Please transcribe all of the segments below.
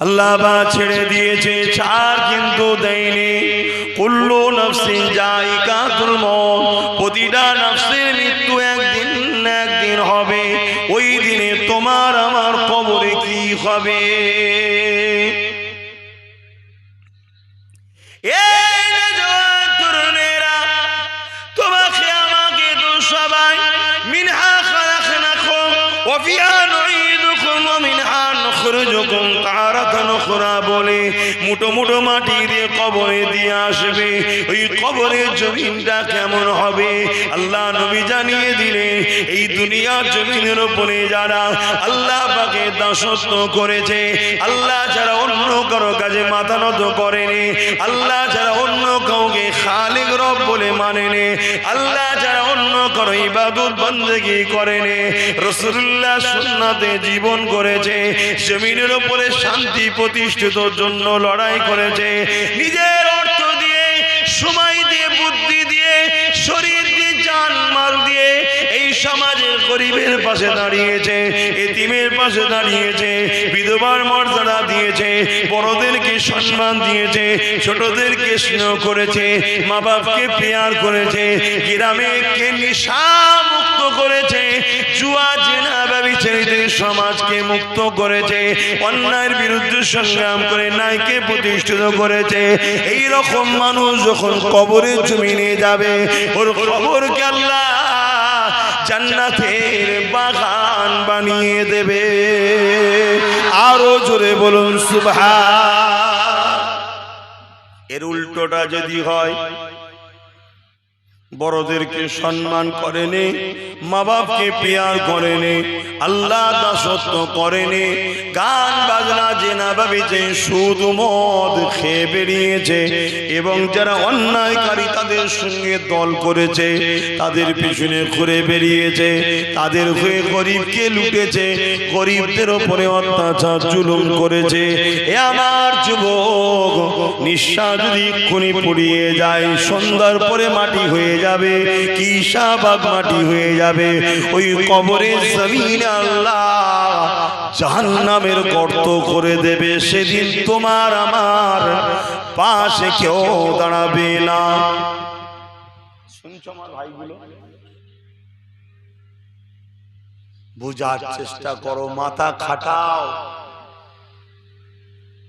আল্লাহ বা ছেড়ে দিয়েছে, ছাড় কিন্তু দেয়নি। কুল্লু নাফসিন যায়িকাতুল মউত, প্রতিটা নফসের মৃত্যু একদিন না একদিন হবে। ওই দিনে তোমার আমার কবরে কি হবে? তোমাকে আমাকে তো সবাই মিনহা খালাকনাকুম ওয়া ফিহা নুঈদুকুম ওয়া মিনহা নুখরিজুকুম তারাতান উখরা বলে মুঠো মুঠো মাটি দিয়ে কবরে দিয়ে আসবে। ওই কবরের জমিনটা কেমন হবে আল্লাহ নবী জানিয়ে দিলেন। এই দুনিয়ার জমিনের উপরে যারা আল্লাহ পাকের দাসত্ব করেছে, আল্লাহ ছাড়া অন্য কারো কাছে মাথা নত করেনি, আল্লাহ ছাড়া অন্য কাউকে খালিক রব বলে মানেনি, আল্লাহ ছাড়া অন্য কারো ইবাদত বন্দেগী করেনি, রাসূলুল্লাহ সুন্নাতে জীবন করেছে, জমিনের উপরে শান্তি প্রতিষ্ঠিতর জন্য লড়াই করেছে, নিজের অর্থ দিয়ে, সময় দিয়ে, বুদ্ধি দিয়ে, শরীর দিয়ে, জান মাল দিয়ে এই সমাজের গরিবের পাশে দাঁড়িয়েছে, এতিমের পাশে দাঁড়িয়েছে, বিধবার মর্যাদা দিয়েছে, বড়দেরকে সম্মান দিয়েছে, ছোটদেরকে স্নেহ করেছে, মা বাপকে পেয়ার করেছে, গ্রামকে নেশা মুক্ত করেছে, জুয়া জেনা ব্যভিচারীদের সমাজকে মুক্ত করেছে, অন্যায়ের বিরুদ্ধে সংগ্রাম করে ন্যায়কে প্রতিষ্ঠিত করেছে। এই রকম মানুষ যখন কবরের জমিনে যাবে, ওর কবরকে আল্লাহ জান্নাতের বাগান বানিয়ে দেবে। আরো জোরে বলুন সুবহান। এর উল্টোটা যদি হয়, বড়দেরকে সম্মান করেনি, মা বাপকে পেয়ার করেনি, আল্লাহ দাসত্ব করেনি, গান বাজনা জেনা ব্যভিচার সুদ মদ খেয়ে বেরিয়েছে, এবং যারা অন্যায়কারী তাদের সঙ্গে দল করেছে, তাদের পিছনে ঘুরে বেরিয়েছে, তাদের হয়ে গরিবকে লুটেছে, গরিবদের ওপরে অত্যাচার জুলুম করেছে। এ আমার যুবক, নিঃশ্বাস যদি এক্ষুনি পুড়িয়ে যায়, সন্ধ্যার পরে মাটি হয়ে যাবে, কি শাহবাগ মাটি হয়ে যাবে। ওই কবরের জমিনে আল্লাহ জাহান্নামের গর্ত করে দেবে। সেদিন তোমার আমার পাশে কেউ দাঁড়াবে না। শুনছো আমার ভাইগুলো? বুঝার চেষ্টা করো, মাথা খাটাও।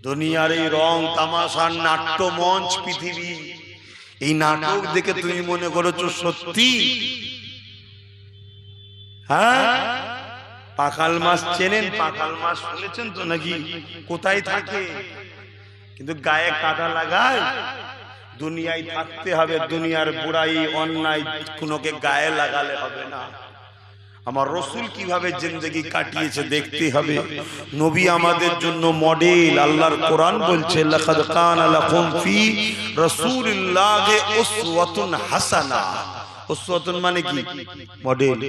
দুনিয়ার এই রং তামাশার নাট্য মঞ্চ পৃথিবী, এই নাটক দেখে তুমি মনে করছো সত্যি? হ্যাঁ, পাখাল মাছ চেনেন? পাখাল মাছ শুনেছেন তো নাকি? কোথায় থাকে? কিন্তু গায়ে কাঁটা লাগায়। দুনিয়ায় থাকতে হবে, দুনিয়ার বুড়াই অন্যায় কোনোকে গায়ে লাগালে হবে না। আমার রাসূল কিভাবে জিন্দেগি কাটিয়েছে দেখতে হবে। নবী আমাদের জন্য মডেল। আল্লাহর কোরআন বলছে, লাকাদ কানা লাকুম ফি রাসূলিল্লাহি উসওয়াতুন হাসানা। উসওয়াতুন মানে কি? মডেল।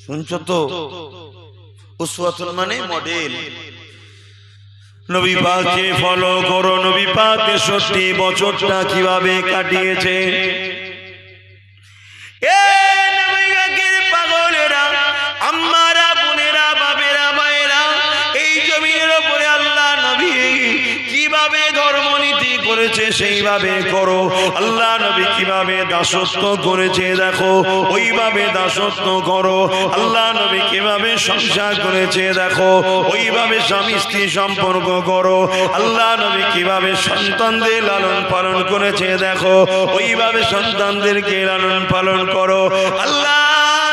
শুনছো তো? উসওয়াতুন মানে মডেল। নবী পাককে ফলো করো। নবী পাক ৬৩ বছরটা কিভাবে কাটিয়েছে। সেইভাবে করো। আল্লাহ নবী কিভাবে দাসত্ব করেছে দেখো, ওইভাবে দাসত্ব করো। আল্লাহ নবী কিভাবে সংসার করেছে দেখো, ওইভাবে স্বামী স্ত্রী সম্পর্ক করো। আল্লাহ নবী কিভাবে সন্তানদের লালন পালন করেছে দেখো, ওইভাবে সন্তানদেরকে লালন পালন করো। আল্লাহ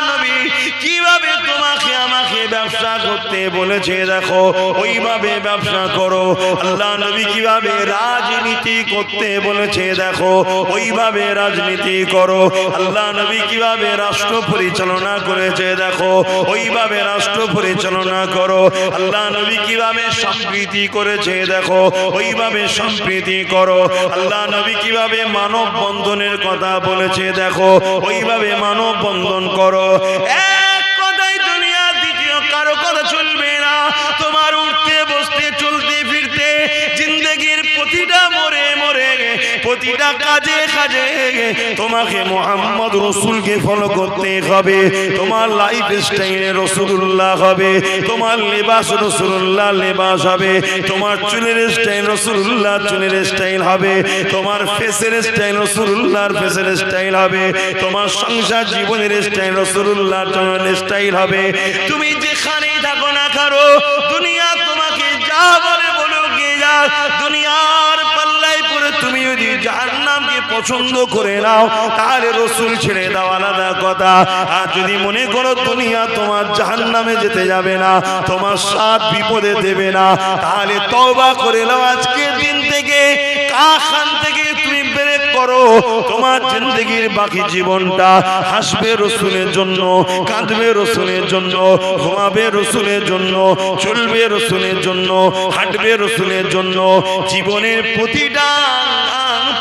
নবী কিভাবে তোমাকে আমাকে ব্যবসা করতে বলেছে দেখো, ওইভাবে ব্যবসা করো। আল্লাহ নবী কিভাবে রাজনীতি করতে বলেছে দেখো, ওইভাবে রাজনীতি করো। আল্লাহ নবী কিভাবে রাষ্ট্র পরিচালনা করেছে দেখো, ওইভাবে রাষ্ট্র পরিচালনা করো। আল্লাহ নবী কিভাবে সম্প্রীতি করেছে দেখো, ওইভাবে সম্প্রীতি করো। আল্লাহ নবী কিভাবে মানব বন্ধনের কথা বলেছে দেখো, ওইভাবে মানব বন্ধন করো। এক কথাই দুনিয়া দ্বিতীয় কারো কথা চলবে না। তোমার উঠতে বসতে চলতে ফিরতে জিন্দেগির প্রতিটা মোড়ে মোড়ে প্রতিটা কাজে কাজে তোমাকে মুহাম্মদ রাসূলকে ফলো করতে হবে। তোমার লাইফ স্টাইলে রাসূলুল্লাহ হবে, তোমার লেবাস রাসূলুল্লাহ লেবাস হবে, তোমার চুলের স্টাইল রাসূলুল্লাহ চুলের স্টাইল হবে, তোমার ফেসের স্টাইল রাসূলুল্লাহর ফেসের স্টাইল হবে, তোমার সংসার জীবনের স্টাইল রাসূলুল্লাহর জীবনের স্টাইল হবে। তুমি যেখানেই থাকো না কারো, দুনিয়া তোমাকে যা বলে বলো কে যা, দুনিয়ার পাল্লায় পড়ে তুমি যদি জাহান্নামকে পছন্দ করে নাও তাহলে রাসূল ছেড়ে দাও আলাদা কথা। আর যদি মনে করো দুনিয়া তোমার জাহান্নামে যেতে যাবে না, তোমার সাথ বিপদে দেবে না, তাহলে তওবা করে নাও আজকের দিন থেকে, কাখান থেকে তুমি ব্রেক করো। তোমার জিন্দেগির বাকি জীবনটা হাসবে রাসূলের জন্য, কাঁদবে রাসূলের জন্য, ঘুমাবে রাসূলের জন্য, চলবে রাসূলের জন্য, হাঁটবে রাসূলের জন্য। জীবনের প্রতিটা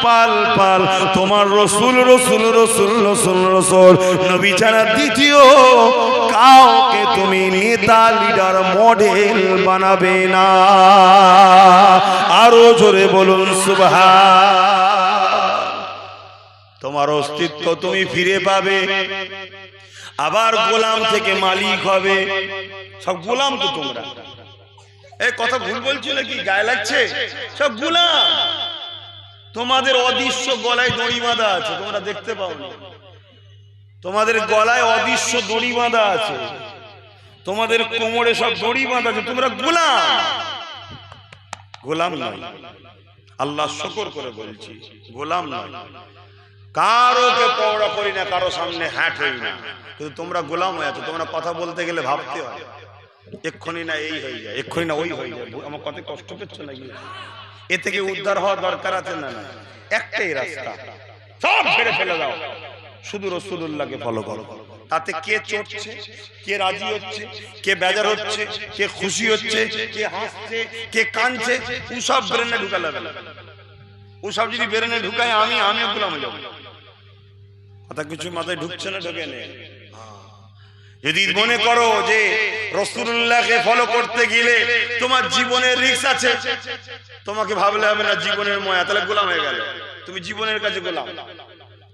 পাল পাল তোমার রাসূল রাসূল রাসূল রাসূল রাসূল। নবী ছাড়া দ্বিতীয় কাউকে তুমি নেতা লিডার মডেল বানাবে না। আরো জোরে বলুন সুবহান। তোমার অস্তিত্ব তুমি ফিরে পাবে, আবার গোলাম থেকে মালিক হবে। সব গোলাম তো তোমরা, এই কথা ভুল বলছো নাকি? গায়ে লাগছে? সব গোলাম। তোমাদের অদৃশ্য গলায় দড়ি বাঁধা আছে, তোমরা দেখতে পাও না। তোমাদের গলায় অদৃশ্য দড়ি বাঁধা আছে, তোমাদের কোমরে সব দড়ি বাঁধা আছে। তোমরা গোলাম, গোলাম নয়। আল্লাহ শুকর করে বলছি, গোলাম নয়। কারোকে পওড়া করি না, কারো সামনে হ্যাট হই না, কিন্তু তোমরা গোলাম হয়ে আছো। তোমরা কথা বলতে গেলে ভাবতে হয়, এক্ষুনি না এই হয়ে যায়, এক্ষুনি না ওই হয়ে যায়। আমার কত কষ্ট পেচ্ছ নাকি? এ থেকে উদ্ধার হওয়ার দরকার আছে না? না, একটাই রাস্তা, সব ছেড়ে ফেলে দাও, শুধু রাসূলুল্লাহকে ফলো করো। তাতে কে চড়ছে, কে রাজি হচ্ছে, কে বেজার হচ্ছে, কে খুশি হচ্ছে, কে হাসছে, কে কাঁদছে, ওসব ব্রেনে ঢুকালে হবে না। ওসব যদি ব্রেনে ঢুকায় আমিও গোলাম হয়ে যাবো। কথা কিছু মাথায় ঢুকছে না? ঢুকে নেই। যদি মনে করো যে রাসূলুল্লাহকে ফলো করতে গেলে তোমার জীবনের রিস্ক আছে, তোমাকে ভাবলে হবে না জীবনের ময়া, তাহলে গোলাম হয়ে গেল। তুমি জীবনের কাছে গোলাম,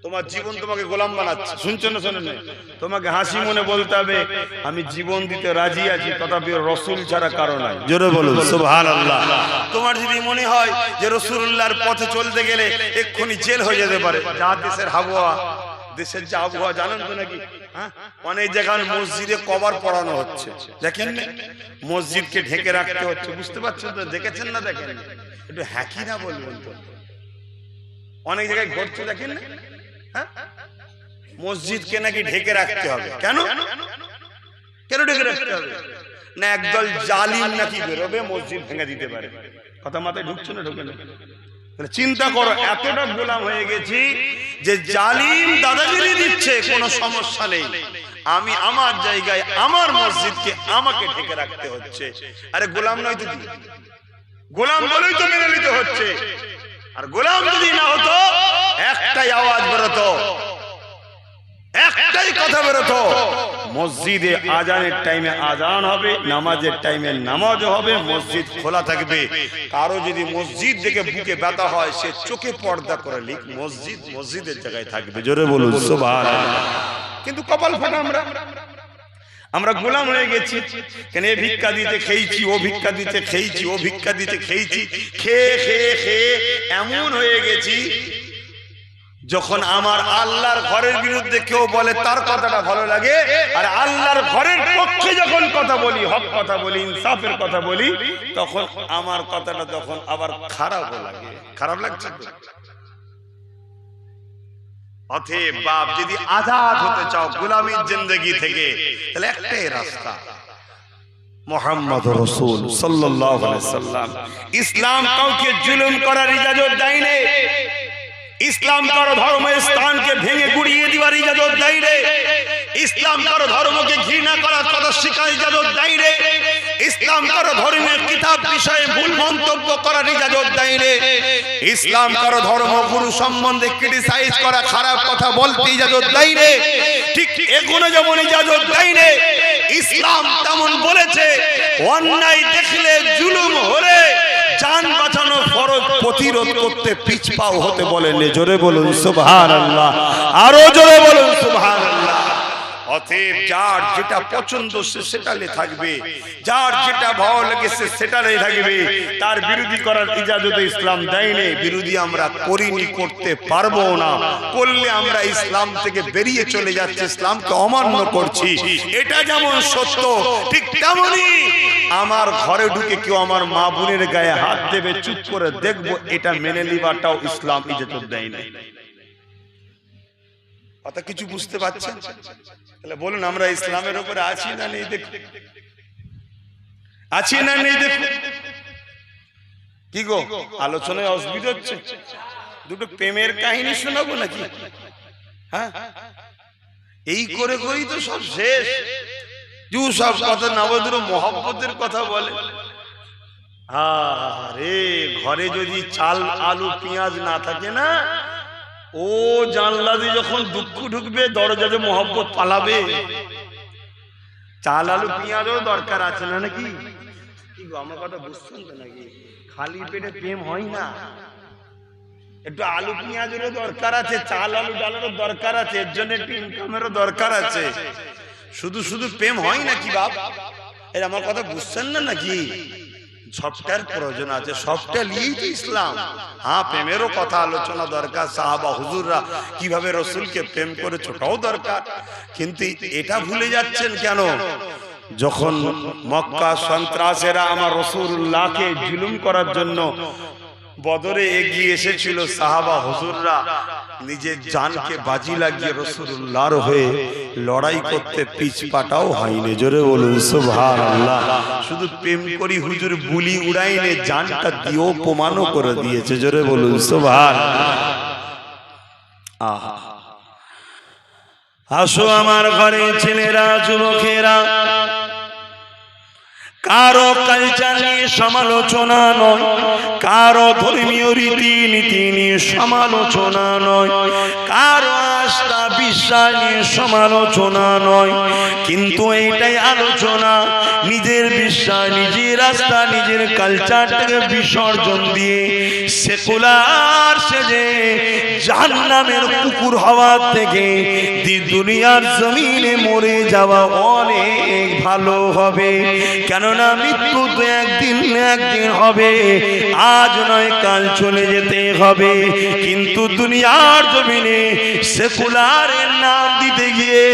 তোমার জীবন তোমাকে গোলাম বানাচ্ছে। শুনছো না? শোনেন? তোমাকে হাসি মনে বলতে হবে আমি জীবন দিতে রাজি আছি, তথাপি রাসূল ছাড়া কারো নাই। জোরে বলুন সুবহানাল্লাহ। তোমার যদি মনে হয় যে রাসূলুল্লাহর পথে চলতে গেলে এক্ষুনি জেল হয়ে যেতে পারে, যা দেশের আবহাওয়া, দেশের যে আবহাওয়া জানেন তো নাকি? অনেক জায়গায় মসজিদে কভার পড়ানো হচ্ছে, দেখেন না? মসজিদকে ঢেকে রাখতে হচ্ছে, বুঝতে পারছেন তো? দেখেছেন না? দেখেন একটু হ্যাকি না বলবেন তো? অনেক জায়গায় ঘটছে, দেখেন না? মসজিদকে নাকি ঢেকে রাখতে হবে। কেন কেন ঢেকে রাখতে হবে? না একদল জালিম নাকি বেরোবে, মসজিদ ভেঙে দিতে পারে। কথা মাথায় ঢুকছে না? ঢুকে না? চিন্তা করো, এতটা গোলাম হয়ে গেছি যে জালিম দাদাগিরি দিচ্ছে, কোনো সমস্যা নেই, আমি আমার জায়গায় আমার মসজিদকে আমাকে ঢেকে রাখতে হচ্ছে। আরে গোলাম নয় তো কি? গোলাম বলেই তো মেনে নিতে হচ্ছে। আর গোলাম যদি না হতো, একটাই আওয়াজ বেরোতো, একটাই কথা বেরোতো, মসজিদে আজানের টাইমে আজান হবে, নামাজের টাইমে নামাজ হবে, মসজিদ খোলা থাকবে। কারো যদি মসজিদ দেখে বুকে ব্যথা হয়, সে চোখে পর্দা করে লিখ, মসজিদ মসজিদের জায়গায় থাকবে। জোরে বলুন সুবহানাল্লাহ। কিন্তু কপাল ফাটা, আমরা গোলাম হয়ে গেছি। কেন? এ ভিক্ষা দিতে খেয়েছি, ও ভিক্ষা দিতে খেয়েছি, ও ভিক্ষা দিতে খেয়েছি, খেয়ে খেয়ে খেয়ে এমন হয়ে গেছি যখন আমার আল্লাহর ঘরের বিরুদ্ধে কেউ বলে তার কথাটা ভালো লাগে, আর আল্লাহর ঘরের পক্ষে যখন কথা বলি, হক কথা বলি, ইনসাফের কথা বলি, তখন আমার কথাটা তখন আবার খারাপ লাগে। খারাপ লাগছে তো? অতএব বাপ, যদি আজাদ হতে চাও গোলামীর জিন্দেগি থেকে, তাহলে একটাই রাস্তা, মুহাম্মদ রাসূল সাল্লাল্লাহু আলাইহি ওয়াসাল্লাম। ইসলাম কাউকে জুলুম করার ইজাজত দেয় না। ইসলাম কারো ধর্মের স্থানকে ভেঙে গুড়িয়ে দেওয়ার ইজাজত দেয় না। ইসলাম কারো ধর্মকে ঘৃণা করার কথা শেখার ইজাজত দেয় না। ইসলাম কারো ধর্মের কিতাব বিষয়ে ভুল মন্তব্য করার ইজাজত দেয় না। ইসলাম কারো ধর্মগুরু সম্বন্ধে ক্রিটিসাইজ করা, খারাপ কথা বলতে ইজাজত দেয় না। ঠিক এগুলো যেমন ইজাজত দেয় না, ইসলাম তেমন বলেছে অন্যায় দেখলে, জুলুম হলে জান বাঁচানো ফরজ, প্রতিরোধ করতে পিছপাও হতে বলেন। জোরে বলুন সুবহানাল্লাহ, আরো জোরে বলুন সুবহানাল্লাহ। অতএব যার যেটা পছন্দ সে সেটালে থাকবে, যার যেটা ভালো লাগে সে সেটালে থাকবে। তার বিরোধী করার ইজাজত ইসলাম দেয়নি। বিরোধী আমরা করিনি, করতে পারবো না। করলে আমরা ইসলাম থেকে বেরিয়ে চলে যাচ্ছি, ইসলামকে অমান্য করছি। এটা যেমন সত্য, ঠিক তেমনি আমার ঘরে ঢুকে কেউ আমার মা বোনের গায়ে হাত দেবে, চুপ করে দেখবো, এটা মেনে নিবাটাও ইসলাম ইজাজত দেয় না। কথা কিছু বুঝতে পারছেন? তাহলে বলুন আমরা ইসলামের উপরে আছি না নেই? দেখুন আছি না নেই? দেখুন কি গো, আলোচনায় অসুবিধা হচ্ছে? দুটো প্রেমের কাহিনী শোনাবো নাকি? হ্যাঁ, এই করে করেই তো সব শেষ। সব কথা নবদ্র মোহাম্মতের কথা বলে। আরে ঘরে যদি চাল আলু পেঁয়াজ না থাকে না, ও জানলা দিয়ে যখন দুঃখ ঢুকবে দরজাতে মোহাম্মত পালাবে। চাল আলু পেঁয়াজও দরকার আছে না নাকি? কি গো, আমার কথা বুঝছেন তো নাকি? খালি পেটে প্রেম হয় না, একটু আলু পেঁয়াজেরও দরকার আছে, চাল আলু ডালেরও দরকার আছে, এর জন্য একটু ইনকামেরও দরকার আছে। শুধু শুধু প্রেম হয় নাকি বাপ? এর আমার কথা বুঝছেন না নাকি? সবটার প্রয়োজন আছে, সবটা নিয়েই তো ইসলাম। হ্যাঁ, প্রেমেরও কথা আলোচনা দরকার, সাহাবা হুজুররা কিভাবে রসুলকে প্রেম করেছে ওটাও দরকার। কিন্তু এটা ভুলে যাচ্ছেন কেন? যখন মক্কা সন্ত্রাসীরা আমার রাসূলুল্লাহকে জুলুম করার জন্য বদরে এগিয়ে এসেছিল, সাহাবা হুজুররা নিজের জানকে বাজি লাগিয়ে রাসূলুল্লাহর হয়ে লড়াই করতে পিছপাটাও হয়নি। জোরে বলুন সুবহানাল্লাহ। শুধু প্রেম করি হুজুর বুলি উড়াইনে, জানটা দিয়েও প্রমাণও করে দিয়েছে। জোরে বলুন সুবহানাল্লাহ। আহা, আসো আমার ঘরে ছেলেরা, যুবকেরা, কারো কালচার নিয়ে সমালোচনা নয়, কারো ধর্মীয় রীতি নীতি নিয়ে সমালোচনা নয়, কারো আস্থা বিশ্বাস নিয়ে সমালোচনা নয়, কিন্তু এইটাই আলোচনা নিজের বিশ্বাস, নিজের আস্থা, নিজের কালচারটাকে বিসর্জন দিয়ে সেকুলার সেজে জাহান্নামের কুকুর হওয়ার থেকে দুনিয়ার জমিনে মরে যাওয়া অনেক ভালো হবে। কেননা মৃত্যু তো একদিন হবে, আজ নয় কাল চলে যেতে হবে। কিন্তু দুনিয়ার জমিনে সেকুলারের নাম দিতে গিয়ে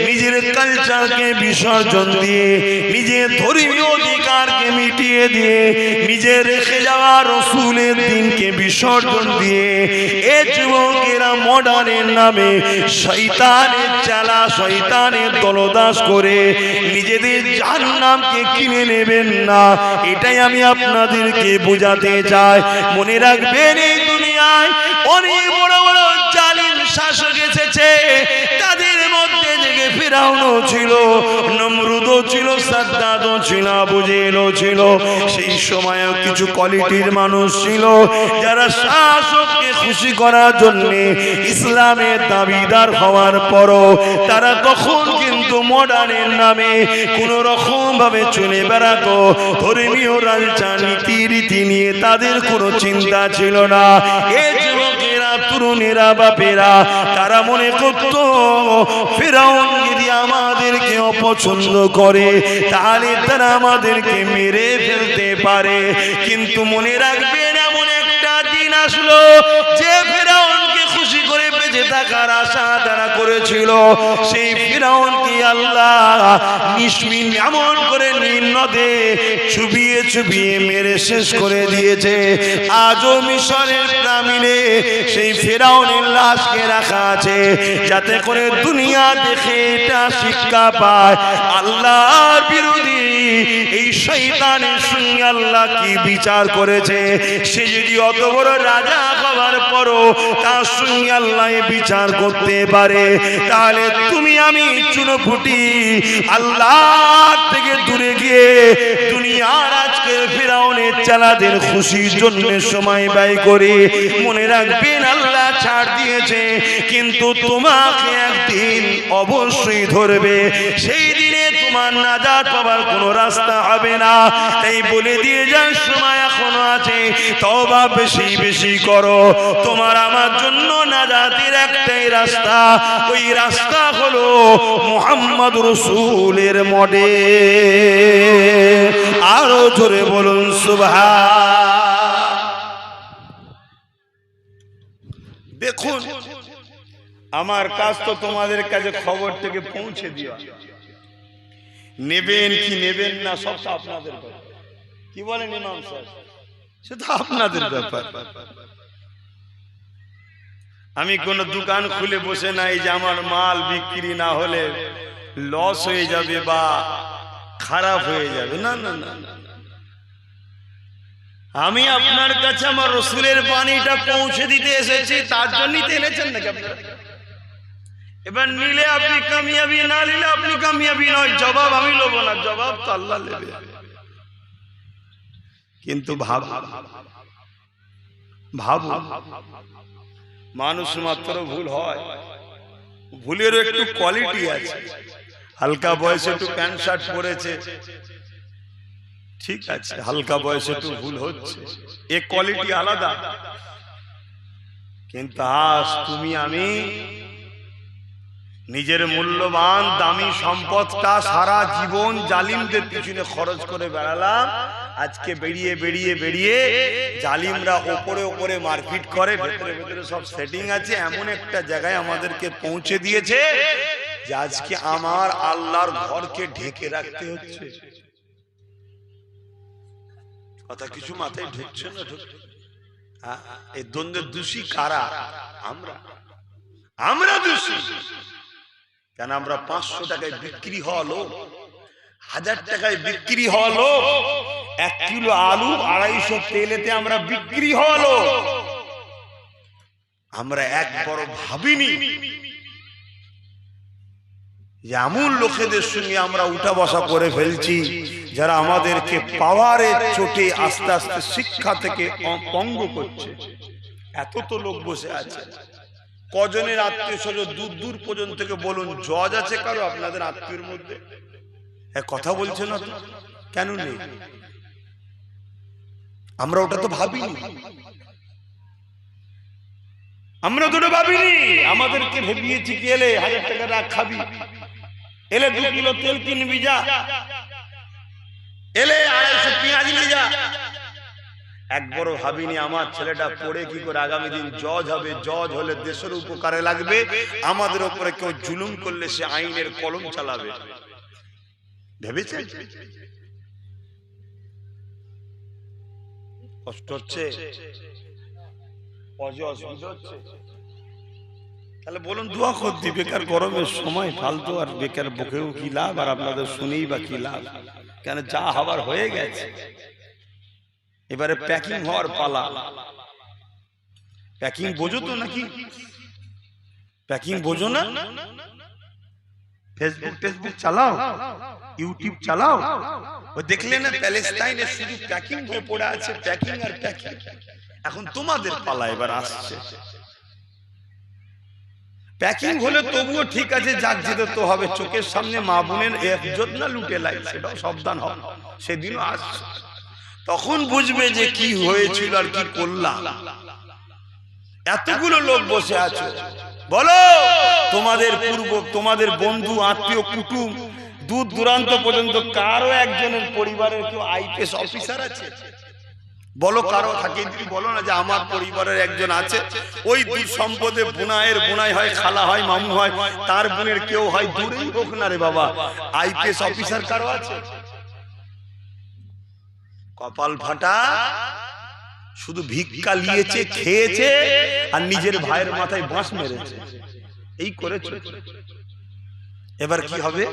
নিজের কালচারকে বিসর্জন দিয়ে, নিজের ধর্মীয় অধিকারকে মিটিয়ে দিয়ে, নিজের রেখে যাওয়া রসুলের দিনকে বিসর্জন দিয়ে এ যুবকেরা মডার্নের নামে শয়তানের চালা, শয়তানের দলদাস করে নিজেদের জাহান্নামকে কিনে নেবেন না। এটাই আমি আপনাদেরকে বোঝাতে চাই। মনে রাখবেন, এই দুনিয়ায় অনেক বড় বড় জালিম শাসক এসেছে, তাদের মধ্যে জেগে ফিরাউনও ছিল, নমরুদও ছিল, সাদ্দাদও ছিল, আবু জেহেলও ছিল। সেই সময়ও কিছু কোয়ালিটির মানুষ ছিল যারা শাসককে খুশি করার জন্য ইসলামের দাবিদার হওয়ার পরও তারা তখন কিন্তু মডার্নের নামে কোন রকম ভাবে চলে বেড়াতো। ধর্মীয় রাজনীতি রীতি নিয়ে তাদের কোনো চিন্তা ছিল না। এই যুবকেরা, তরুণেরা, বাপেরা, তারা মনে করত ফিরাউন যদি আমাদেরকে অপছন্দ করে তাহলে তারা আমাদেরকে মেরে ফেলতে পারে। কিন্তু মনে রাখবেন, এমন একটা দিন আসলো যে ফিরাউনকে খুশি করে বেঁচে থাকার আশা তারা করেছিল, সেই ফিরাউনকে আল্লাহ নিষ্মিন এমন করে নীল নদে চুবিয়ে চুবিয়ে মেরে শেষ করে দিয়েছে। আজও মিশরের গ্রামীণে সেই ফিরাউনের লাশকে রাখা আছে, যাতে করে দুনিয়া দেখে এটা শিক্ষা পায় আল্লাহর বিরোধী এই শয়তানের সঙ্গে আল্লাহ কি বিচার করেছে। সে যদি অত বড় রাজা হওয়ার পরও তার সঙ্গে আল্লাহ বিচার করতে পারে, তাহলে তুমি আমি চুনোপুটি আল্লাহ থেকে দূরে গিয়ে দুনিয়ার আজকে ফিরাউনের চালাদের খুশির জন্য সময় ব্যয় করে মনে রাখবেন আল্লাহ ছাড় দিয়েছে, কিন্তু তোমাকে একদিন অবশ্যই ধরবে। সেই দিনে তোমার নাজাত পাবার কোনো রাস্তা হবে না। তাই বলে দিয়ে যান, সময় এখনো আছে, তওবা বেশি বেশি করো। তোমার আমার জন্য নাজাতের একটাই রাস্তা, ওই রাস্তা হলো মুহাম্মদ রাসূলের মডেল। আরো জোরে বলুন সুবহান। দেখুন, আমার কাজ তো তোমাদের কাছে খবরটাকে পৌঁছে দেওয়া। নেবেন কি নেবেন না সবটা আপনাদের ব্যাপার। কি বলেন ইমাম সাহেব? সেটা আপনাদের ব্যাপার। আমি কোন দোকান খুলে বসে নাই যে আমার মাল বিক্রি না হলে লস হয়ে যাবে বা খারাপ হয়ে যাবে, না না না। আমি আপনার কাছে আমার রসুলের বাণীটা পৌঁছে দিতে এসেছি, তার জন্যই তো এনেছেন নাকি আপনারা? এবার নিলে আপনি কামিয়াবি, না নিলে আপনি কামিয়াবি নয়। জবাব আমি লব না, জবাব তো আল্লাহ নেবে। কিন্তু ভাবু, মানুষ মাত্র ভুল হয়, ভুলেরও একটু কোয়ালিটি আছে। হালকা বয়সে একটু প্যান্ট শার্ট পরেছে, ঠিক আছে, হালকা বয়সে একটু ভুল হচ্ছে, এ কোয়ালিটি আলাদা। কিন্তু আজ তুমি আমি নিজের মূল্যবান দামি সম্পদটা সারা জীবন জালিমদের পিছনে খরচ করে বেড়ালাম। আজকে বেরিয়ে বেরিয়ে বেরিয়ে জালিমরা ওপরে ওপরে মারপিট করে, ভেতরে ভেতরে সব সেটিং আছে, এমন একটা জায়গায় আমাদেরকে পৌঁছে দিয়েছে যে আজকে আমার আল্লাহর ঘরকে ঢেকে রাখতে হচ্ছে। কথা কিছু মাথায় ঢুকছে না? এই দ্বন্দ্বের দোষী কারা? আমরা দোষী। কেন? আমরা 500 টাকায় বিক্রি হওয়া লোক, 1000 টাকায় বিক্রি হওয়া লোক, 1 কিলো আলু 250 তেলেতে আমরা বিক্রি হওয়া লোক। আমরা একবারও ভাবিনি যে এমন লোকেদের সঙ্গে আমরা উঠা বসা করে ফেলছি যারা আমাদেরকে পাওয়ারের চোটে আস্তে আস্তে শিক্ষা থেকে পঙ্গ করছে। এত তো লোক বসে আছে। কজনের আত্মীয় স্বজন দূর দূর পর্যন্ত থেকে বলুন, জজ আছে কারো আপনাদের আত্মীয়ের মধ্যে? কথা বলছে না তো, কেন নেই? আমরা ওটা তো ভাবিনি, আমরা তো ভাবিনি। আমাদেরকে ভেবিয়েছি কি, এলে 1000 টাকা রাখ খাবি, এলে 2 কিলো তেল কিনবি যা, এলে 250 পেঁয়াজ নিয়ে যা। একবারও ভাবিনি আমার ছেলেটা পড়ে কি করে আগামী দিন জজ হবে, জজ হলে দেশের উপকারে লাগবে, আমাদের উপরে কেউ জুলুম করলে সে আইনের কলম চালাবে। ভেবেছে? কষ্ট হচ্ছে, অসুবিধা হচ্ছে, তাহলে বলুন দোয়া করতে। বেকার গরমের সময় ফালতু আর বেকার বকেও কি লাভ, আর আপনাদের শুনেই বা কি লাভ? কেন, যা হবার হয়ে গেছে। এবারে প্যাকিং হওয়ার পালা। প্যাকিং বোঝো তো নাকি? প্যাকিং বোঝো না? ফেসবুক চালাও, ইউটিউব চালাও, ও দেখলে না প্যালেস্টাইনে শুধু প্যাকিং হয়ে পড়ে আছে, প্যাকিং আর প্যাকিং। এখন তোমাদের পালা এবার আসছে। প্যাকিং হলে তবুও ঠিক আছে, যাক যেতে তো হবে। চোখের সামনে মা বোনের ইজ্জত না লুটে লাই, সেটাও সাবধান হও। সেদিনও আসছে, তখন বুঝবে যে কি হয়েছিল আর কি করলাম। এতগুলো লোক বসে আছে, বলো তোমাদের বন্ধু আত্মীয় কুটুম দূর দূরান্ত পর্যন্ত কারো একজনের পরিবারের কেউ আইপিএস অফিসার আছে? বলো কারো থাকে? বলো না যে আমার পরিবারের একজন আছে, ওই দুই সম্পদে বোনায়ের বোনাই হয়, খালা হয়, মামু হয়, তার বোনের কেউ হয়, দূরেই হোক না রে বাবা, আইপিএস অফিসার কারো আছে? কপাল ফাটা, শুধু ভিক্ষা নিয়েছে, খেয়েছে, আর নিজের ভাইয়ের মাথায় বাঁশ মেরেছে, এই করেছে। এবার কি হবে?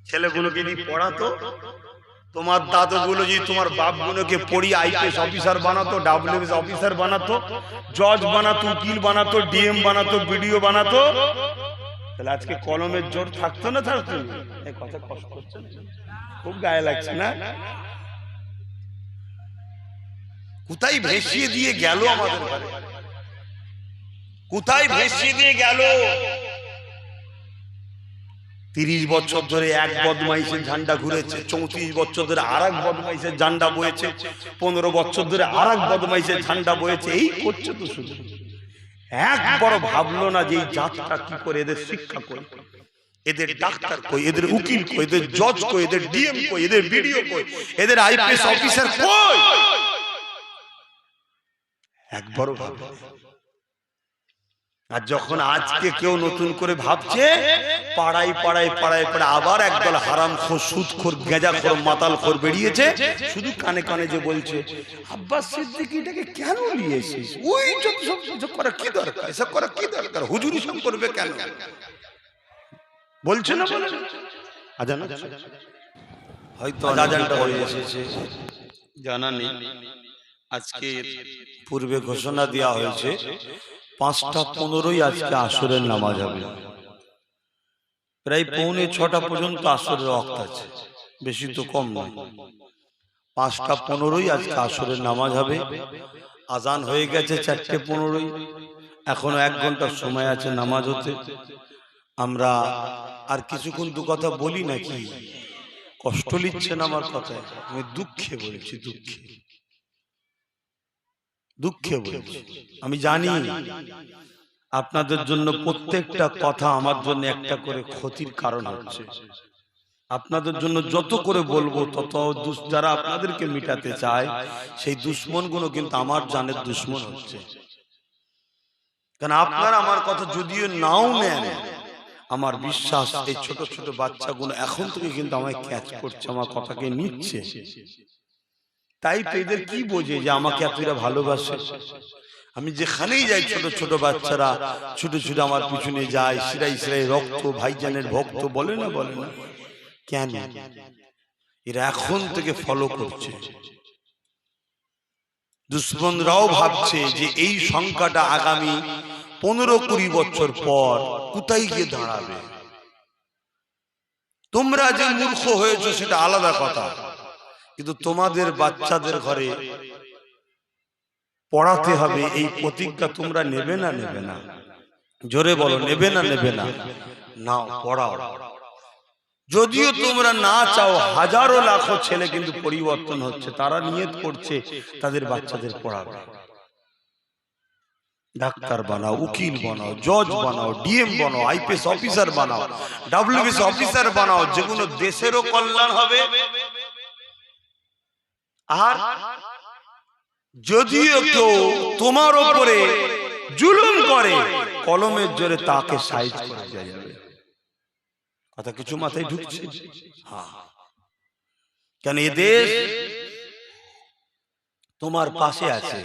ছেলেগুলোকে যদি পড়াতো, তোমার দাদুগুলো যদি তোমার বাপগুলোকে পড়িয়ে আইপিএস অফিসার বানাতো, ডাব্লিউএস অফিসার বানাতো, জজ বানাতো, উকিল বানাতো, ডিএম বানাতো, বিডিও বানাতো, তাহলে আজকে কলমের জোর থাকতো না? থাকতো? এই কথা কষ্ট হচ্ছে না? খুব গায়ে লাগছে না? কোথায় ভেসিয়ে দিয়ে গেল আমাদের ঘরে, কোথায় ভেসিয়ে দিয়ে গেল? 30 বছর ধরে এক বদমাইশের ঝান্ডা ঘুরেছে, 34 বছর ধরে আর এক বদমাইশের ঝান্ডা বয়েছে, 15 বছর ধরে আর এক বদমাইশের ঝান্ডা বয়েছে, এই করছে তো শুধু। একবারও ভাবলো না যে এই জাতটা কি করে, এদের শিক্ষা কই, এদের ডাক্তার কই, এদের উকিল কই, এদের জজ কই, এদের ডিএম কই, এদের বিডিও কই, এদের আইপিএস অফিসার কই, একবারও ভাবলো। আর যখন আজকে কেউ নতুন করে ভাবছে, পাড়ায় পাড়ায় পাড়ায় পাড়ায় আবার একদল হারামখোর, সুদখোর, গেঁজাখোর, মাতালখোর বেরিয়েছে, শুধু কানে কানে যে বলছে আব্বাস সিদ্দিকীটাকে কেন নিয়ে এসেছিস, ওই সব করা কি দরকার, এসব করা কি দরকার, হুজুরি সব করবে কেন, বলছে না? বলে আজান হয়তো আজানটা হয়ে এসেছে, জানা নেই। আজকে পূর্বে ঘোষণা দেওয়া হয়েছে 5:15 আজকে আসরের নামাজ হবে। প্রায় 5:45 পর্যন্ত আসরের ওয়াক্ত আছে, বেশি তো কম নয়। 5:15 আজকে আসরের নামাজ হবে। আজান হয়ে গেছে 4:15, এখনো 1 ঘন্টার সময় আছে নামাজ হতে। আমরা আর কিছুক্ষণ দু কথা বলি নাকি? কষ্ট নিচ্ছেন আমার কথায়? আমি দুঃখে বলছি, দুঃখে বলছি। আমি জানি আপনাদের জন্য প্রত্যেকটা কথা আমার জন্য একটা করে ক্ষতির কারণ হচ্ছে। আপনাদের জন্য যত করে বলবো তত যারা আপনাদেরকে মিটাতে চায়, সেই দুশ্মনগুলো কিন্তু আমার জানের দুশ্মন হচ্ছে। কারণ আপনারা আমার কথা যদিও নাও নেন, আমার বিশ্বাস এই ছোট ছোট বাচ্চাগুলো এখন থেকে কিন্তু আমায় ক্যাচ করছে, আমার কথাকে নিচ্ছে। তাই তো এদের কি বোঝে যে আমাকে এতটা ভালোবাসে। আমি যেখানেই যাই ছোট ছোট বাচ্চারা ছোট ছোট আমার পিছনে যায়, শিরাই শিরাই রক্ত, ভাইজানের ভক্ত, বলে না? বলে না কেন? এরা এখন থেকে ফলো করছে। দুশ্মনরাও ভাবছে যে এই সংখ্যাটা আগামী 15-20 বছর পর কোথায় গিয়ে দাঁড়াবে। তোমরা যে মূর্খ হয়েছো সেটা আলাদা কথা, কিন্তু তোমাদের বাচ্চাদের ঘরে পড়াতে হবে এই প্রতিজ্ঞা। তোমরা নেবে না? নেবে না? জোরে বলো, নেবে না? নেবে না? নাও, পড়াও। যদিও তোমরা না চাও, হাজারো লাখো ছেলে কিন্তু পরিবর্তন হচ্ছে, তারা নিয়ত করছে তাদের বাচ্চাদের পড়াবে। ডাক্তার বানাও, উকিল বানাও, জজ বানাও, ডিএম বানাও, আইপিএস অফিসার বানাও, ডব্লিউবিএস অফিসার বানাও, যেগুলো দেশেরও কল্যাণ হবে। আর যদিও কেউ তোমার উপরে জুলুম করে, কলমের জোরে তাকে সাইজ করে দেওয়া যাবে। কথা কিছু মাথায় ঢুকছে? কেন এ দেশ তোমার পাশে আছে।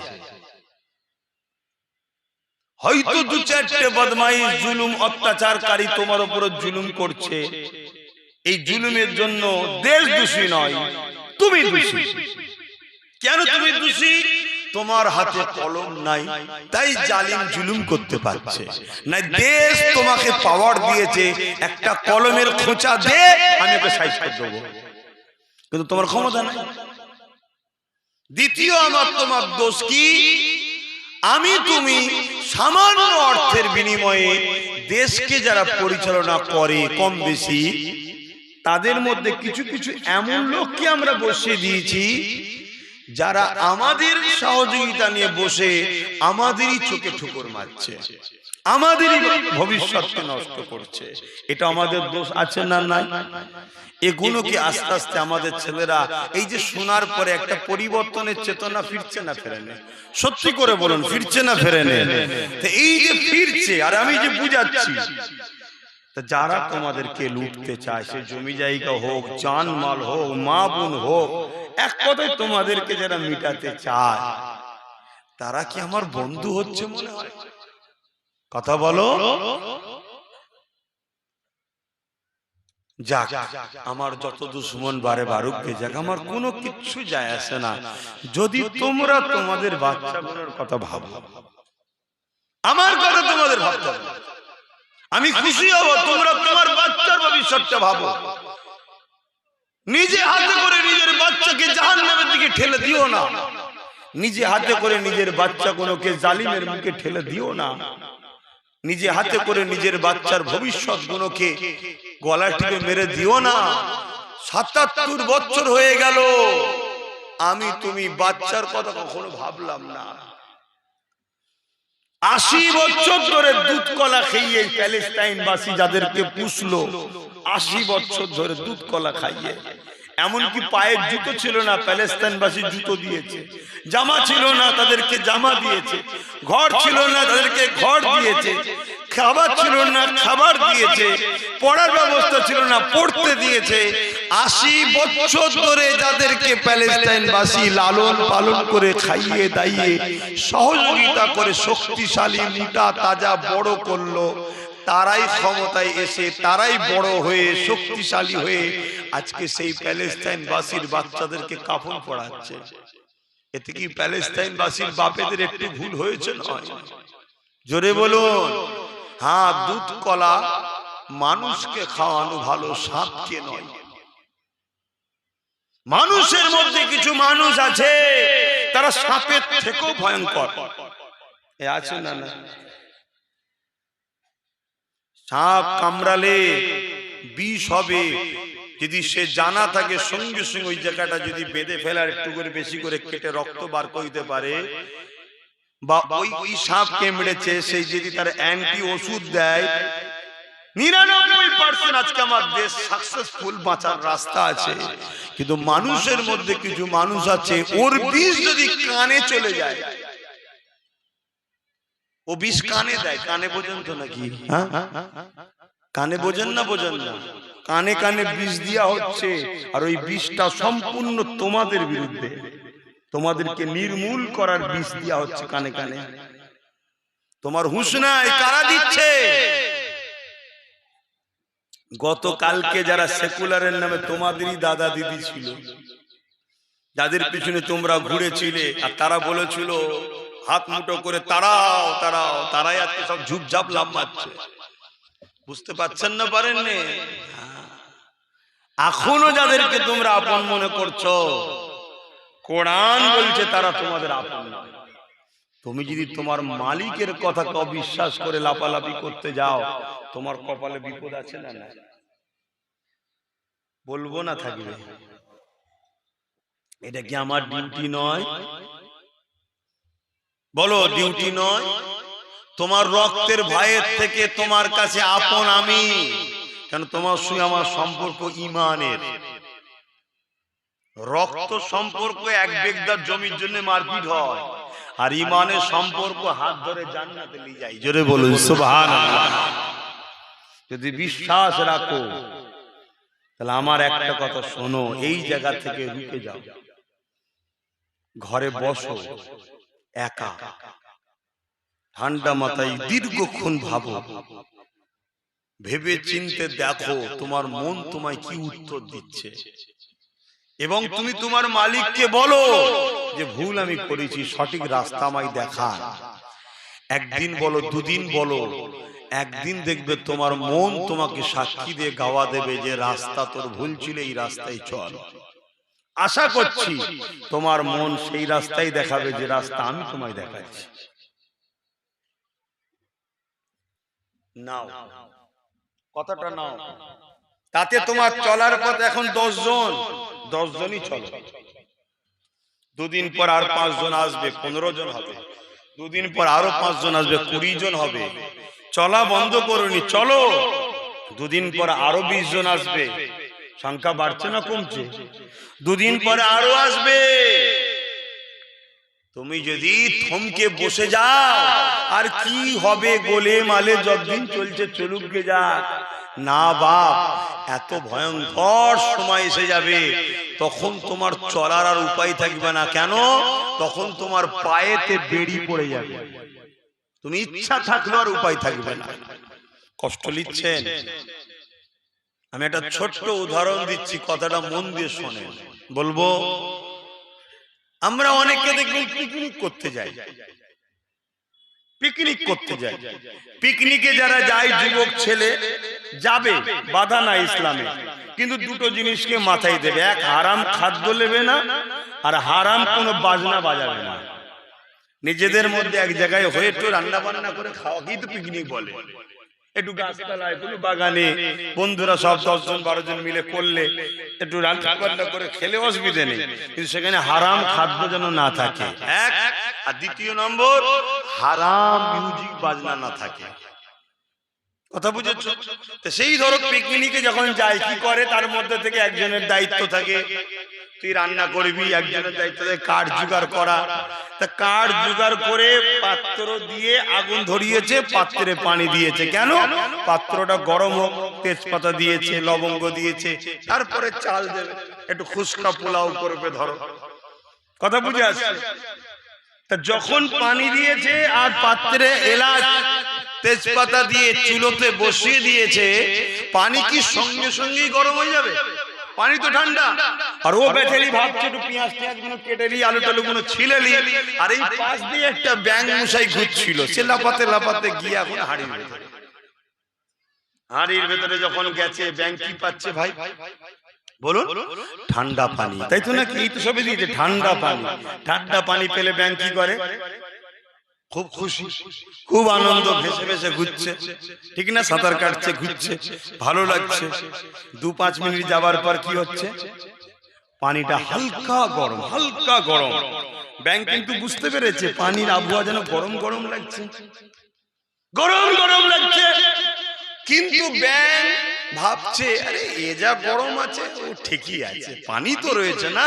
হয়তো 2-4টে বদমাইশ, জুলুম অত্যাচারকারী তোমার উপরে জুলুম করছে। এই জুলুমের জন্য দেশ দোষী নয়, তুমি দোষী। কেন তুমি দোষী? তোমার হাতে কলম নাই, তাই জালিম জুলুম করতে পারছে না। দেশ তোমাকে পাওয়ার দিয়েছে, একটা কলমের খোঁচা দে, আমি ওকে সাইজ করে দেবো, কিন্তু তোমার ক্ষমতা নাই। দ্বিতীয়, তোমার দোষ কি? তুমি সামান্য অর্থের বিনিময়ে দেশকে যারা পরিচালনা করে কম বেশি, তাদের মধ্যে কিছু কিছু এমন লোককে আমরা বসিয়ে দিয়েছি যারা আমাদের সহযোগিতা নিয়ে বসে আমাদেরই চোখে ঠুকুর মারছে, আমাদেরই ভবিষ্যৎকে নষ্ট করছে। এটা আমাদের দোষ আছে না? নাই? এগুলোকে আস্তে আস্তে আমাদের ছেলেরা এই যে শোনার পরে একটা পরিবর্তনের চেতনা ফিরছে না ফেরেনে? সত্যি করে বলুন, ফিরছে না ফেরেনে? এই যে ফিরছে, আর আমি যে বুঝাচ্ছি, যারা তোমাদেরকে লুটতে চায়, সে জমি জায়গা হোক, জানমাল হোক, মা বোন হোক, এক কথায় তোমাদেরকে যারা মিটাতে চায়, তারা কি আমার বন্ধু হচ্ছে মনে হয়? কথা বলো। যাক, আমার যত দুশ্মন বারে বারুক গে যাক, আমার কোনো কিচ্ছু যায় আসে না, যদি তোমরা তোমাদের বাচ্চাগুলোর কথা ভাবো। আমার কথা তোমাদের ভাবতে হবে, আমি খুশি হব। তোমরা তোমার বাচ্চার ভবিষ্যৎটা ভাবো। নিজে হাতে করে নিজের বাচ্চাকে জাহান্নামের দিকে ঠেলে দিও না। নিজে হাতে করে নিজের বাচ্চাগুলোকে জালিমের মুখে ঠেলে দিও না। নিজে হাতে করে নিজের বাচ্চার ভবিষ্যৎ গুলোকে গলা টিপে মেরে দিও না। ৭৭ বছর হয়ে গেল, আমি তুমি বাচ্চার কথা কখনো ভাবলাম না। ৮০ বছর ধরে দুধ কলা খাইয়ে প্যালেস্টাইনবাসী যাদেরকে পুষলো, ৮০ বছর ধরে দুধ কলা খাইয়ে, এমনকি পায়ের জুতো ছিল না, প্যালেস্টাইনবাসী জুতো দিয়েছে। জামা ছিল না, তাদেরকে জামা দিয়েছে। ঘর ছিল না, তাদেরকে ঘর দিয়েছে। খাবার ছিল না, খাবার দিয়েছে। পড়ার ব্যবস্থা ছিল না, পড়তে দিয়েছে। ৮০ বছর ধরে যাদেরকে প্যালেস্টাইনবাসী লালন পালন করে খাইয়ে দাইয়ে সহযোগিতা করে শক্তিশালী মোটা তাজা বড় করলো, তারাই ক্ষমতায় এসে, তারাই বড় হয়ে শক্তিশালী হয়ে আজকে সেই প্যালেস্টাইনবাসীর বাচ্চাদেরকে কাফন পড়াচ্ছে। এতে কি প্যালেস্টাইনবাসীর বাপেদের একটু ভুল হয়েছে? নয়। জোরে বলুন। হ্যাঁ, দুধ কলা মানুষকে খাওয়ানো ভালো, সাপকে নয়। মানুষের মধ্যে কিছু মানুষ আছে তারা সাপের থেকেও ভয়ঙ্কর। আছে না? না, সাপ কামড়ালে বিষ হবে, যদি সে জানা থাকে সঙ্গে সঙ্গে ওই জায়গাটা যদি বেঁধে ফেলার একটু করে বেশি করে কেটে রক্ত বার করতে পারে, বা ওই সাপ কামড়েছে সেই যদি তার অ্যান্টি ওষুধ দেয়, ৯৯% আজকে আমার দেশ সাকসেসফুল, বাঁচার রাস্তা আছে। কিন্তু মানুষের মধ্যে কিছু মানুষ আছে, ওর বিষ যদি কানে চলে যায়, ও বিষ কানে দেয়। কানে বোঝেন তো নাকি? হ্যাঁ, কানে বোঝেন না? বোঝেন না? কানে কানে বিষ দেওয়া হচ্ছে, আর ওই বিষটা সম্পূর্ণ তোমাদের বিরুদ্ধে, তোমাদেরকে নির্মূল করার বিষ দেওয়া হচ্ছে কানে কানে। তোমার হুঁশ নাই, কারা দিচ্ছে? গতকালকে যারা সেকুলারের নামে তোমাদেরই দাদা দিদি ছিল, যাদের পিছনে তোমরা ঘুরেছিলে, আর তারা বলেছিল হাত মুঠো করে তারাও তারাও, তারাই আজকে সব ঝুপঝাপ লাভ মারছে। বুঝতে পারছেন না? পারেননি? এখনো যাদেরকে তোমরা আপন মনে করছো, কোরআন বলছে তারা তোমাদের আপন নয়। তুমি যদি তোমার মালিকের কথাকে অবিশ্বাস করে লাপালাপি করতে যাও, তোমার কপালে বিপদ আছে না? না বলবো না থাকবে? এটা কি আমার ডিউটি নয়? বলো, ডিউটি নয়? তোমার রক্তের ভাইয়ের থেকে তোমার কাছে আপন আমি, কেন তোমার সঙ্গে আমার সম্পর্ক ঈমানের। রক্ত সম্পর্ক এক বিঘা জমির জন্য মারপিট হয়, আর ঈমানের সম্পর্ক হাত ধরে জান্নাতে নিয়ে যায়। জোরে বলুন সুবহানাল্লাহ। যদি বিশ্বাস রাখো তাহলে আমার একটা কথা শোনো, এই জায়গা থেকে রুকে যাও, ঘরে বসো একা, ঠান্ডা মাথায় দীর্ঘক্ষণ ভাবো, ভেবে চিনতে দেখো তোমার মন তোমায় কি উত্তর দিচ্ছে, এবং তুমি তোমার মালিককে বলো যে ভুল আমি করেছি, সঠিক রাস্তা আমায় দেখা। একদিন বলো, দুদিন বলো, একদিন দেখবে তোমার মন তোমাকে সাক্ষী দিয়ে গাওয়া দেবে যে রাস্তা তোর ভুল ছিল, এই রাস্তায় চল। আশা করছি তোমার মন সেই রাস্তায় দেখাবে যে রাস্তা আমি তোমায় দেখাচ্ছি। নাও কথাটা, নাও। তাতে তোমার চলার পথ এখন 10 জন, 10 জনই চলো। দুদিন পর আর 5 জন আসবে, 15 জন হবে। দুদিন পর আরো 5 জন আসবে, 20 জন হবে। চলা বন্ধ করুনি, চলো। দুদিন পর আরো 20 জন আসবে, সংখ্যা বাড়ছে না কমছে? দুদিন পরে আরো আসবে। তুমি যদি থমকে বসে যাও, আর কি হবে, গোলে মালে যতদিন চলছে চলুক গে যাক। না বাপ, এত ভয়ঙ্কর সময় এসে যাবে, তখন তোমার চলার আর উপায় থাকবে না। কেন? তখন তোমার পায়েতে বেড়ি পড়ে যাবে, তুমি ইচ্ছা থাকলেও আর উপায় থাকবে না। কষ্ট নিচ্ছেন? আমি একটা ছোট্ট উদাহরণ দিচ্ছি, কথাটা মন দিয়ে শোনেন। বলবো, আমরা অনেকে দেখবেন পিকনিক করতে যাই, পিকনিক করতে যাই। পিকনিকে যারা যায়, যুবক ছেলে যাবে, বাধা নাই ইসলামে, কিন্তু দুটো জিনিসকে মাথায় দেবে, এক হারাম খাদ্য নেবে না, আর হারাম কোনো বাজনা বাজাবে না। নিজেদের মধ্যে এক জায়গায় হয়ে একটু রান্না বান্না করে খাওয়া কি তো পিকনিক বলে। একটু গাছতলায় কোনো বাগানে বন্ধুরা সব 10 জন 12 জন মিলে করলে একটু রান্না বান্না করে খেলে অসুবিধে নেই, কিন্তু সেখানে হারাম খাদ্য যেন না থাকে এক, আর দ্বিতীয় নম্বর হারাম মিউজিক বাজনা না থাকে। কথা বুঝেছো? তো সেই ধরো পিকনিকে যখন যায় কি করে, তার মধ্যে থেকে একজনের দায়িত্ব থাকে তুই রান্না করবি, একজনের দায়িত্ব থাকে কাঠ জোগাড় করা। তা কাঠ জোগাড় করে পাত্র দিয়ে আগুন ধরিয়েছে, পাত্রে পানি দিয়েছে, কেন? পাত্রটা গরম হোক, তেজপাতা দিয়েছে, লবঙ্গ দিয়েছে, তারপরে চাল দেবে, একটু খুশকা পোলাও করবে ধরো। কথা বুঝে আসছে? তা যখন পানি দিয়েছে আর পাত্রে এলাচ তেজপাতা দিয়ে চুলোতে বসিয়ে দিয়েছে, পানি কি সঙ্গে সঙ্গেই গরম হয়ে যাবে? পানি তো ঠান্ডা। আর ও বেচারি ভাবছে একটু পেঁয়াজ গুলো কেটে নি, আলু টালু গুলো ছিলে নি, আর এই পাশ দিয়ে একটা ব্যাঙ মশাই ঘুরছিল, সে লাপাতে লাপাতে গিয়ে এখন হাড়ির ভেতরে যখন গেছে, ব্যাঙ কি পাচ্ছে ভাই বলুন? ঠান্ডা পানি, তাই তো নাকি? এই তো সবই দিয়েছে ঠান্ডা পানি। ঠান্ডা পানি পেলে ব্যাঙ কি করে? খুব খুশি, খুব আনন্দ, ভেসে ভেসে ঘুরছে, ঠিক না? সাঁতার কাটছে, ঘুরছে, ভালো লাগছে। 2-5 মিনিট যাবার পর কি হচ্ছে? পানিটা হালকা গরম, হালকা গরম। ব্যাঙ কিন্তু বুঝতে পেরেছে পানির আবহাওয়া যেন গরম গরম লাগছে, গরম গরম লাগছে। কিন্তু ব্যাঙ ভাবছে আরে এ যা গরম আছে ও ঠিকই আছে, পানি তো রয়েছে না,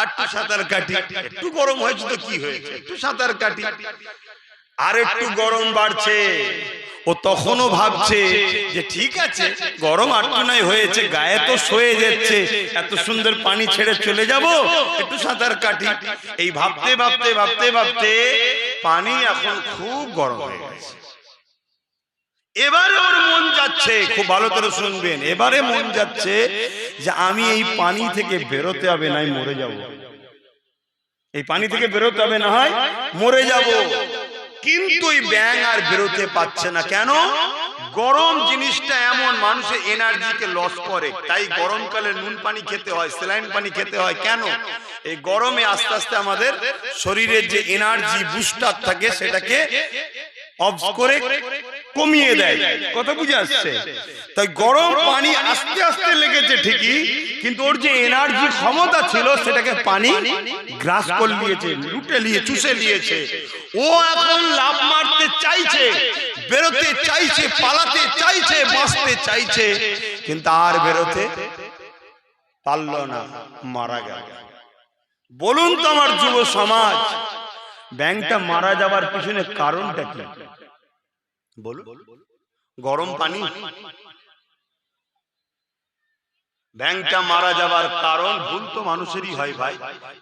আর একটু সাঁতার কাটি, একটু গরম হয়েছে তো কি হয়েছে, একটু সাঁতার কাটি। আর একটু গরম বাড়ছে, ও তখনও ভাবছে যে ঠিক আছে গরম আটটু নাই হয়েছে, গায়ে তো সয়ে যাচ্ছে, এত সুন্দর পানি ছেড়ে চলে যাব, একটু সাঁতার কাটি। এই ভাবতে ভাবতে ভাবতে ভাবতে পানি এখন খুব গরম হয়ে গেছে। এবারে ওর মন যাচ্ছে, খুব ভালো করে শুনবেন, এবারে মন যাচ্ছে যে আমি এই পানি থেকে বেরোতে হবে, নাই মরে যাব। এই পানি থেকে বেরোতে হবে, না হয় মরে যাব। কিন্তু এই ব্যাঙ আর বেরোতে পারছে না, কেন? গরম জিনিসটা এমন মানুষের এনার্জিকে লস করে, তাই গরমকালে নুন পানি খেতে হয়, স্যালাইন পানি খেতে হয়। কেন? এই গরমে আস্তে আস্তে আমাদের শরীরের যে এনার্জি বুস্টার থাকে সেটাকে অফ করে কমিয়ে দেয়। কথা বুঝে আসছে? তাই গরম পানি আস্তে আস্তে লেগেছে ঠিকই, কিন্তু ওর যে এনার্জি ক্ষমতা ছিল সেটাকে পানি গ্রাস করে নিয়েছে, লুটে নিয়ে চুষে নিয়েছে। ও এখন লাফ মারতে চাইছে, বেরোতে চাইছে, পালাতে চাইছে, বাঁচতে চাইছে, কিন্তু আর বেরোতে পারল না, মারা গেল। বলুন তো আমার যুব সমাজ, ব্যাঙটা মারা যাবার পিছনে কারণটা কি? বলুন। গরম পানি? ব্যাঙটা মারা যাবার কারণ ভুল তো মানুষেরই হয় ভাই,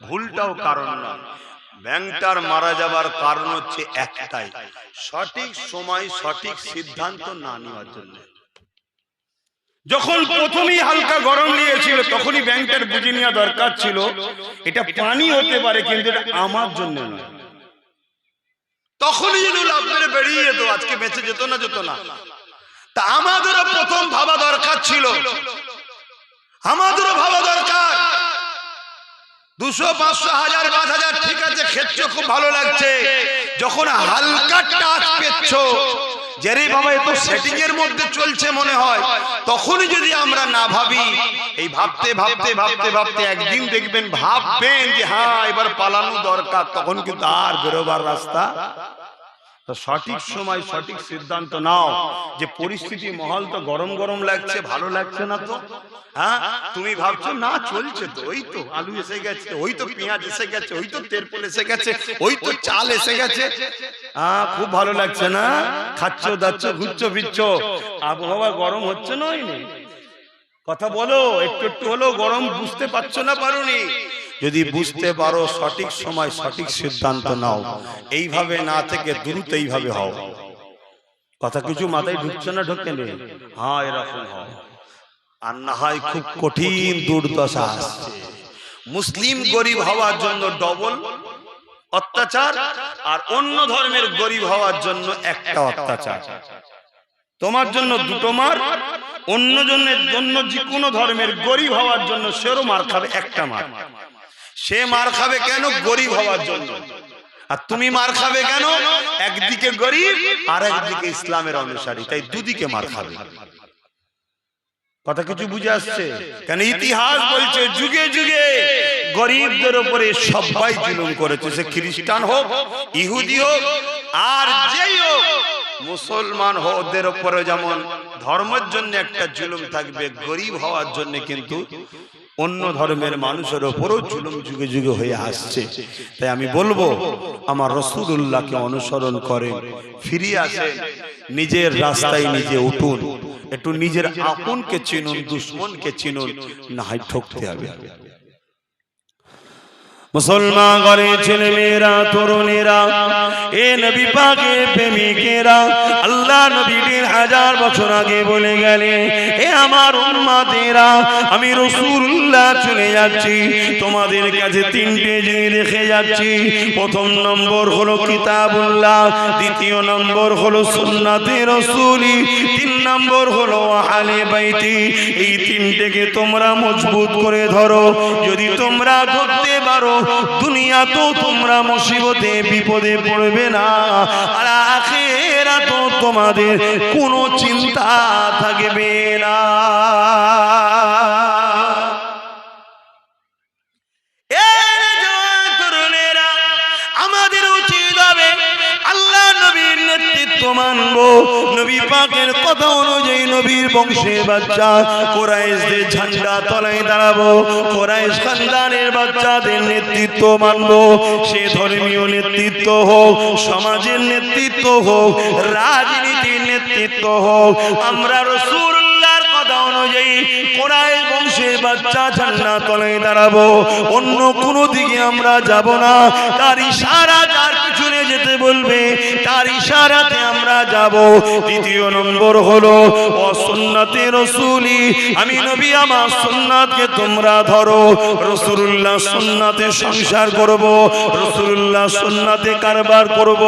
ভুলটাও কারণ নয়। ব্যাঙটার মারা যাবার কারণ হচ্ছে একটাই, সঠিক সময় সঠিক সিদ্ধান্ত না নেওয়ার জন্য। যখন প্রথমেই হালকা গরম নিয়েছিল তখনই ব্যাঙটার বুঝে নেওয়া দরকার ছিল এটা পানি হতে পারে, কিন্তু এটা আমার জন্য নয়। তখনই যদি লাভ মেরে বেরিয়ে যেত, আজকে বেঁচে যেত না, যেত না। তা আমাদেরও প্রথম ভাবা দরকার ছিল, আমাদেরও ভাবা দরকার 200, 500, 1000, 5000 ঠিক আছে, খেচ্ছ, খুব ভালো লাগছে। যখন হালকা টাচ পেচ্ছ, যে রে বাবা এ তো সেটিং এর মধ্যে চলছে মনে হয়, তখনই যদি আমরা না ভাবি, এই ভাবতে ভাবতে ভাবতে ভাবতে একদিন দেখবেন, ভাববেন যে হ্যাঁ এবার পালানো দরকার, তখন কিন্তু আর বেরোবার রাস্তা। তো সঠিক সময় সঠিক সিদ্ধান্ত নাও। যে পরিস্থিতি মহল তো গরম গরম লাগছে, ভালো লাগছে না তো, হ্যাঁ তুমি ভাবছো না চলছে তো, ওই তো আলু এসে গেছে, ওই তো পেঁয়াজ এসে গেছে, ওই তো তেরপল এসে গেছে, ওই তো চাল এসে গেছে, হ্যাঁ খুব ভালো লাগছে না, খাচ্ছ দাচ্ছ, ঘুরছো ফিরছো, আবহাওয়া গরম হচ্ছে না? কথা বলো, একটু একটু হলেও গরম বুঝতে পারছো না? পারোনি? যদি বুঝতে পারো সঠিক সময় সঠিক সিদ্ধান্ত নাও, এইভাবে না থেকে দ্রুত এইভাবে হও। কথা কিছু মাথায় ঢুকছে না? ঢোকে নেই? হ্যাঁ এরকম হয়। আর না হয় খুব কঠিন দুর্দশা আসছে। মুসলিম গরিব হওয়ার জন্য ডবল অত্যাচার, আর অন্য ধর্মের গরিব হওয়ার জন্য একটা অত্যাচার। তোমার জন্য দুটো মার, অন্য জনের জন্য যে কোনো ধর্মের গরিব হওয়ার জন্য সেরও মার খাবে, একটা মার। সে মার খাবে কেন? গরিব হওয়ার জন্য। আর তুমি মার খাবে কেন? একদিকে গরিব আর একদিকে ইসলামের অনুসারী, তাই দুদিকে মার খাবে। কথা কিছু বুঝে আসছে? কেন ইতিহাস বলছে যুগে যুগে গরিবদের উপরে সবাই জুলুম করেছে, সে খ্রিস্টান হোক, ইহুদি হোক, আর যেই হোক, মুসলমান হোক, ওদের উপরে যেমন ধর্মের জন্য একটা জুলুম থাকবে, গরিব হওয়ার জন্য কিন্তু অন্য ধর্মের মানুষের উপরও জুলুম যুগে যুগে হয়ে আসছে। তাই আমি বলবো আমার রাসূলুল্লাহকে অনুসরণ করেন, ফিরে আসেন, নিজের রাস্তায় নিজে উঠুন, একটু নিজের আপনকে চিনুন, দুশ্মনকে চিনুন, না হয় ঠকতে হবে। মুসলমান ঘরে ছেলে মেয়েরা, তরুণেরা, এ নবী পাকের প্রেমিকেরা, আল্লাহ নবী 1000 বছর আগে বলে গেলেন, হে আমার উম্মতেরা, আমি রাসূলুল্লাহ চলে যাচ্ছি, তোমাদের কাছে 3টে জিনিস রেখে যাচ্ছি। প্রথম নম্বর হলো কিতাবুল্লাহ, দ্বিতীয় নম্বর হলো সুন্নাতে রাসূলি, 3 নম্বর হলো আহলে বাইতি। এই 3টেকে তোমরা মজবুত করে ধরো। যদি তোমরা ধরতে পারো, দুনিয়া তো তোমরা মুসিবতে বিপদে পড়বে না, আর আখিরাতে তোমাদের কোনো চিন্তা থাকবে না। আমাদের উচিত হবে আল্লাহ নবীর নেতৃত্ব মানবো, নবী পাকের কথা অনুযায়ী নবীর বংশের বাচ্চা কুরাইশদের ঝান্ডা তলায় দাঁড়াবো, কুরাইশ খানদানের বাচ্চাদের নেতৃত্ব মানবো। সে ধর্মীয় নেতৃত্ব হোক, সমাজের নেতৃত্ব হোক, রাজনীতির নেতৃত্ব হোক, আমরা রাসূলুল্লাহর কথা অনুযায়ী কুরাইশ বংশের বাচ্চা ঝান্ডা তলায় দাঁড়াবো, অন্য কোনো দিকে আমরা যাব না। তার ইশারা যার পিছনে যেতে বলবে তার ইশারাতে আমরা যাব। দ্বিতীয় নম্বর হলো সুন্নাতে রাসূলি, আমি নবী আমার সুন্নাতকে তোমরা ধরো, রাসূলুল্লাহ সুন্নাতে সংসার করব, রাসূলুল্লাহ সুন্নাতে কারবার করব,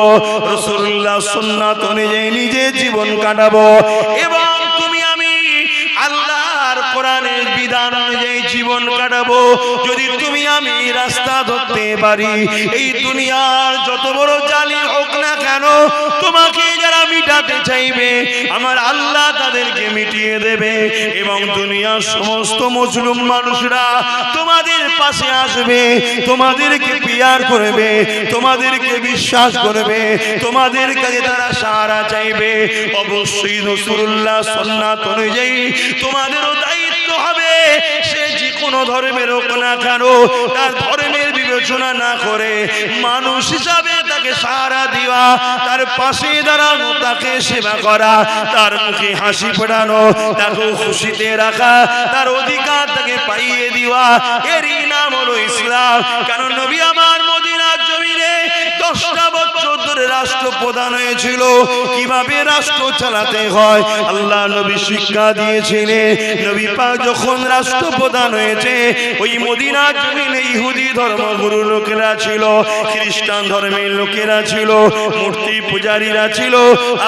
রাসূলুল্লাহ সুন্নাত অনুযায়ী নিজে জীবন কাটাবো। এবং তুমি আমি আল্লাহর কোরআনের বিধান অনুযায়ী জীবন কাটাবো। যদি তুমি আমি রাস্তা ধরতে পারি, এই দুনিয়ার যত বড় জালিম হোক না কেন, তোমাকে যারা মিটাতে চাইবে আমার আল্লাহ তাদেরকে মিটিয়ে দেবে। এবং দুনিয়ার সমস্ত মজলুম মানুষরা তোমাদের পাশে আসবে, তোমাদেরকে পিয়ার করবে, তোমাদেরকে বিশ্বাস করবে, তোমাদের কাছে তারা সাহারা চাইবে। অবশ্যই রাসূলুল্লাহ সুন্নাত অনুযায়ী তোমাদেরও দায়িত্ব হবে, সে যে কোনো ধর্মের হোক না কেন, তার ধর্মের বিবেচনা না করে মানুষ হিসাবে তাকে সাহারা দেওয়া, তার পাশে দাঁড়ানো, তাকে সেবা করা, তার মুখে হাসি ফোটানো, তাকে খুশিতে রাখা, তার অধিকার তাকে পাইয়ে দেওয়া, এরই নাম হলো ইসলাম। কারণ নবী আমার মদিনার জমিনে 10টা বছর ধরে রাষ্ট্রপ্রধান হয়েছিল, কিভাবে রাষ্ট্র চালাতে হয় আল্লাহ নবী শিক্ষা দিয়েছিলেন। নবী পাক যখন রাষ্ট্রপ্রধান হয়েছে, ওই মদিনার জমিনে ইহুদি ধর্মগুরু লোকেরা ছিল, খ্রিস্টান ধর্মের লোকেরা ছিল, মূর্তি পূজারীরা ছিল,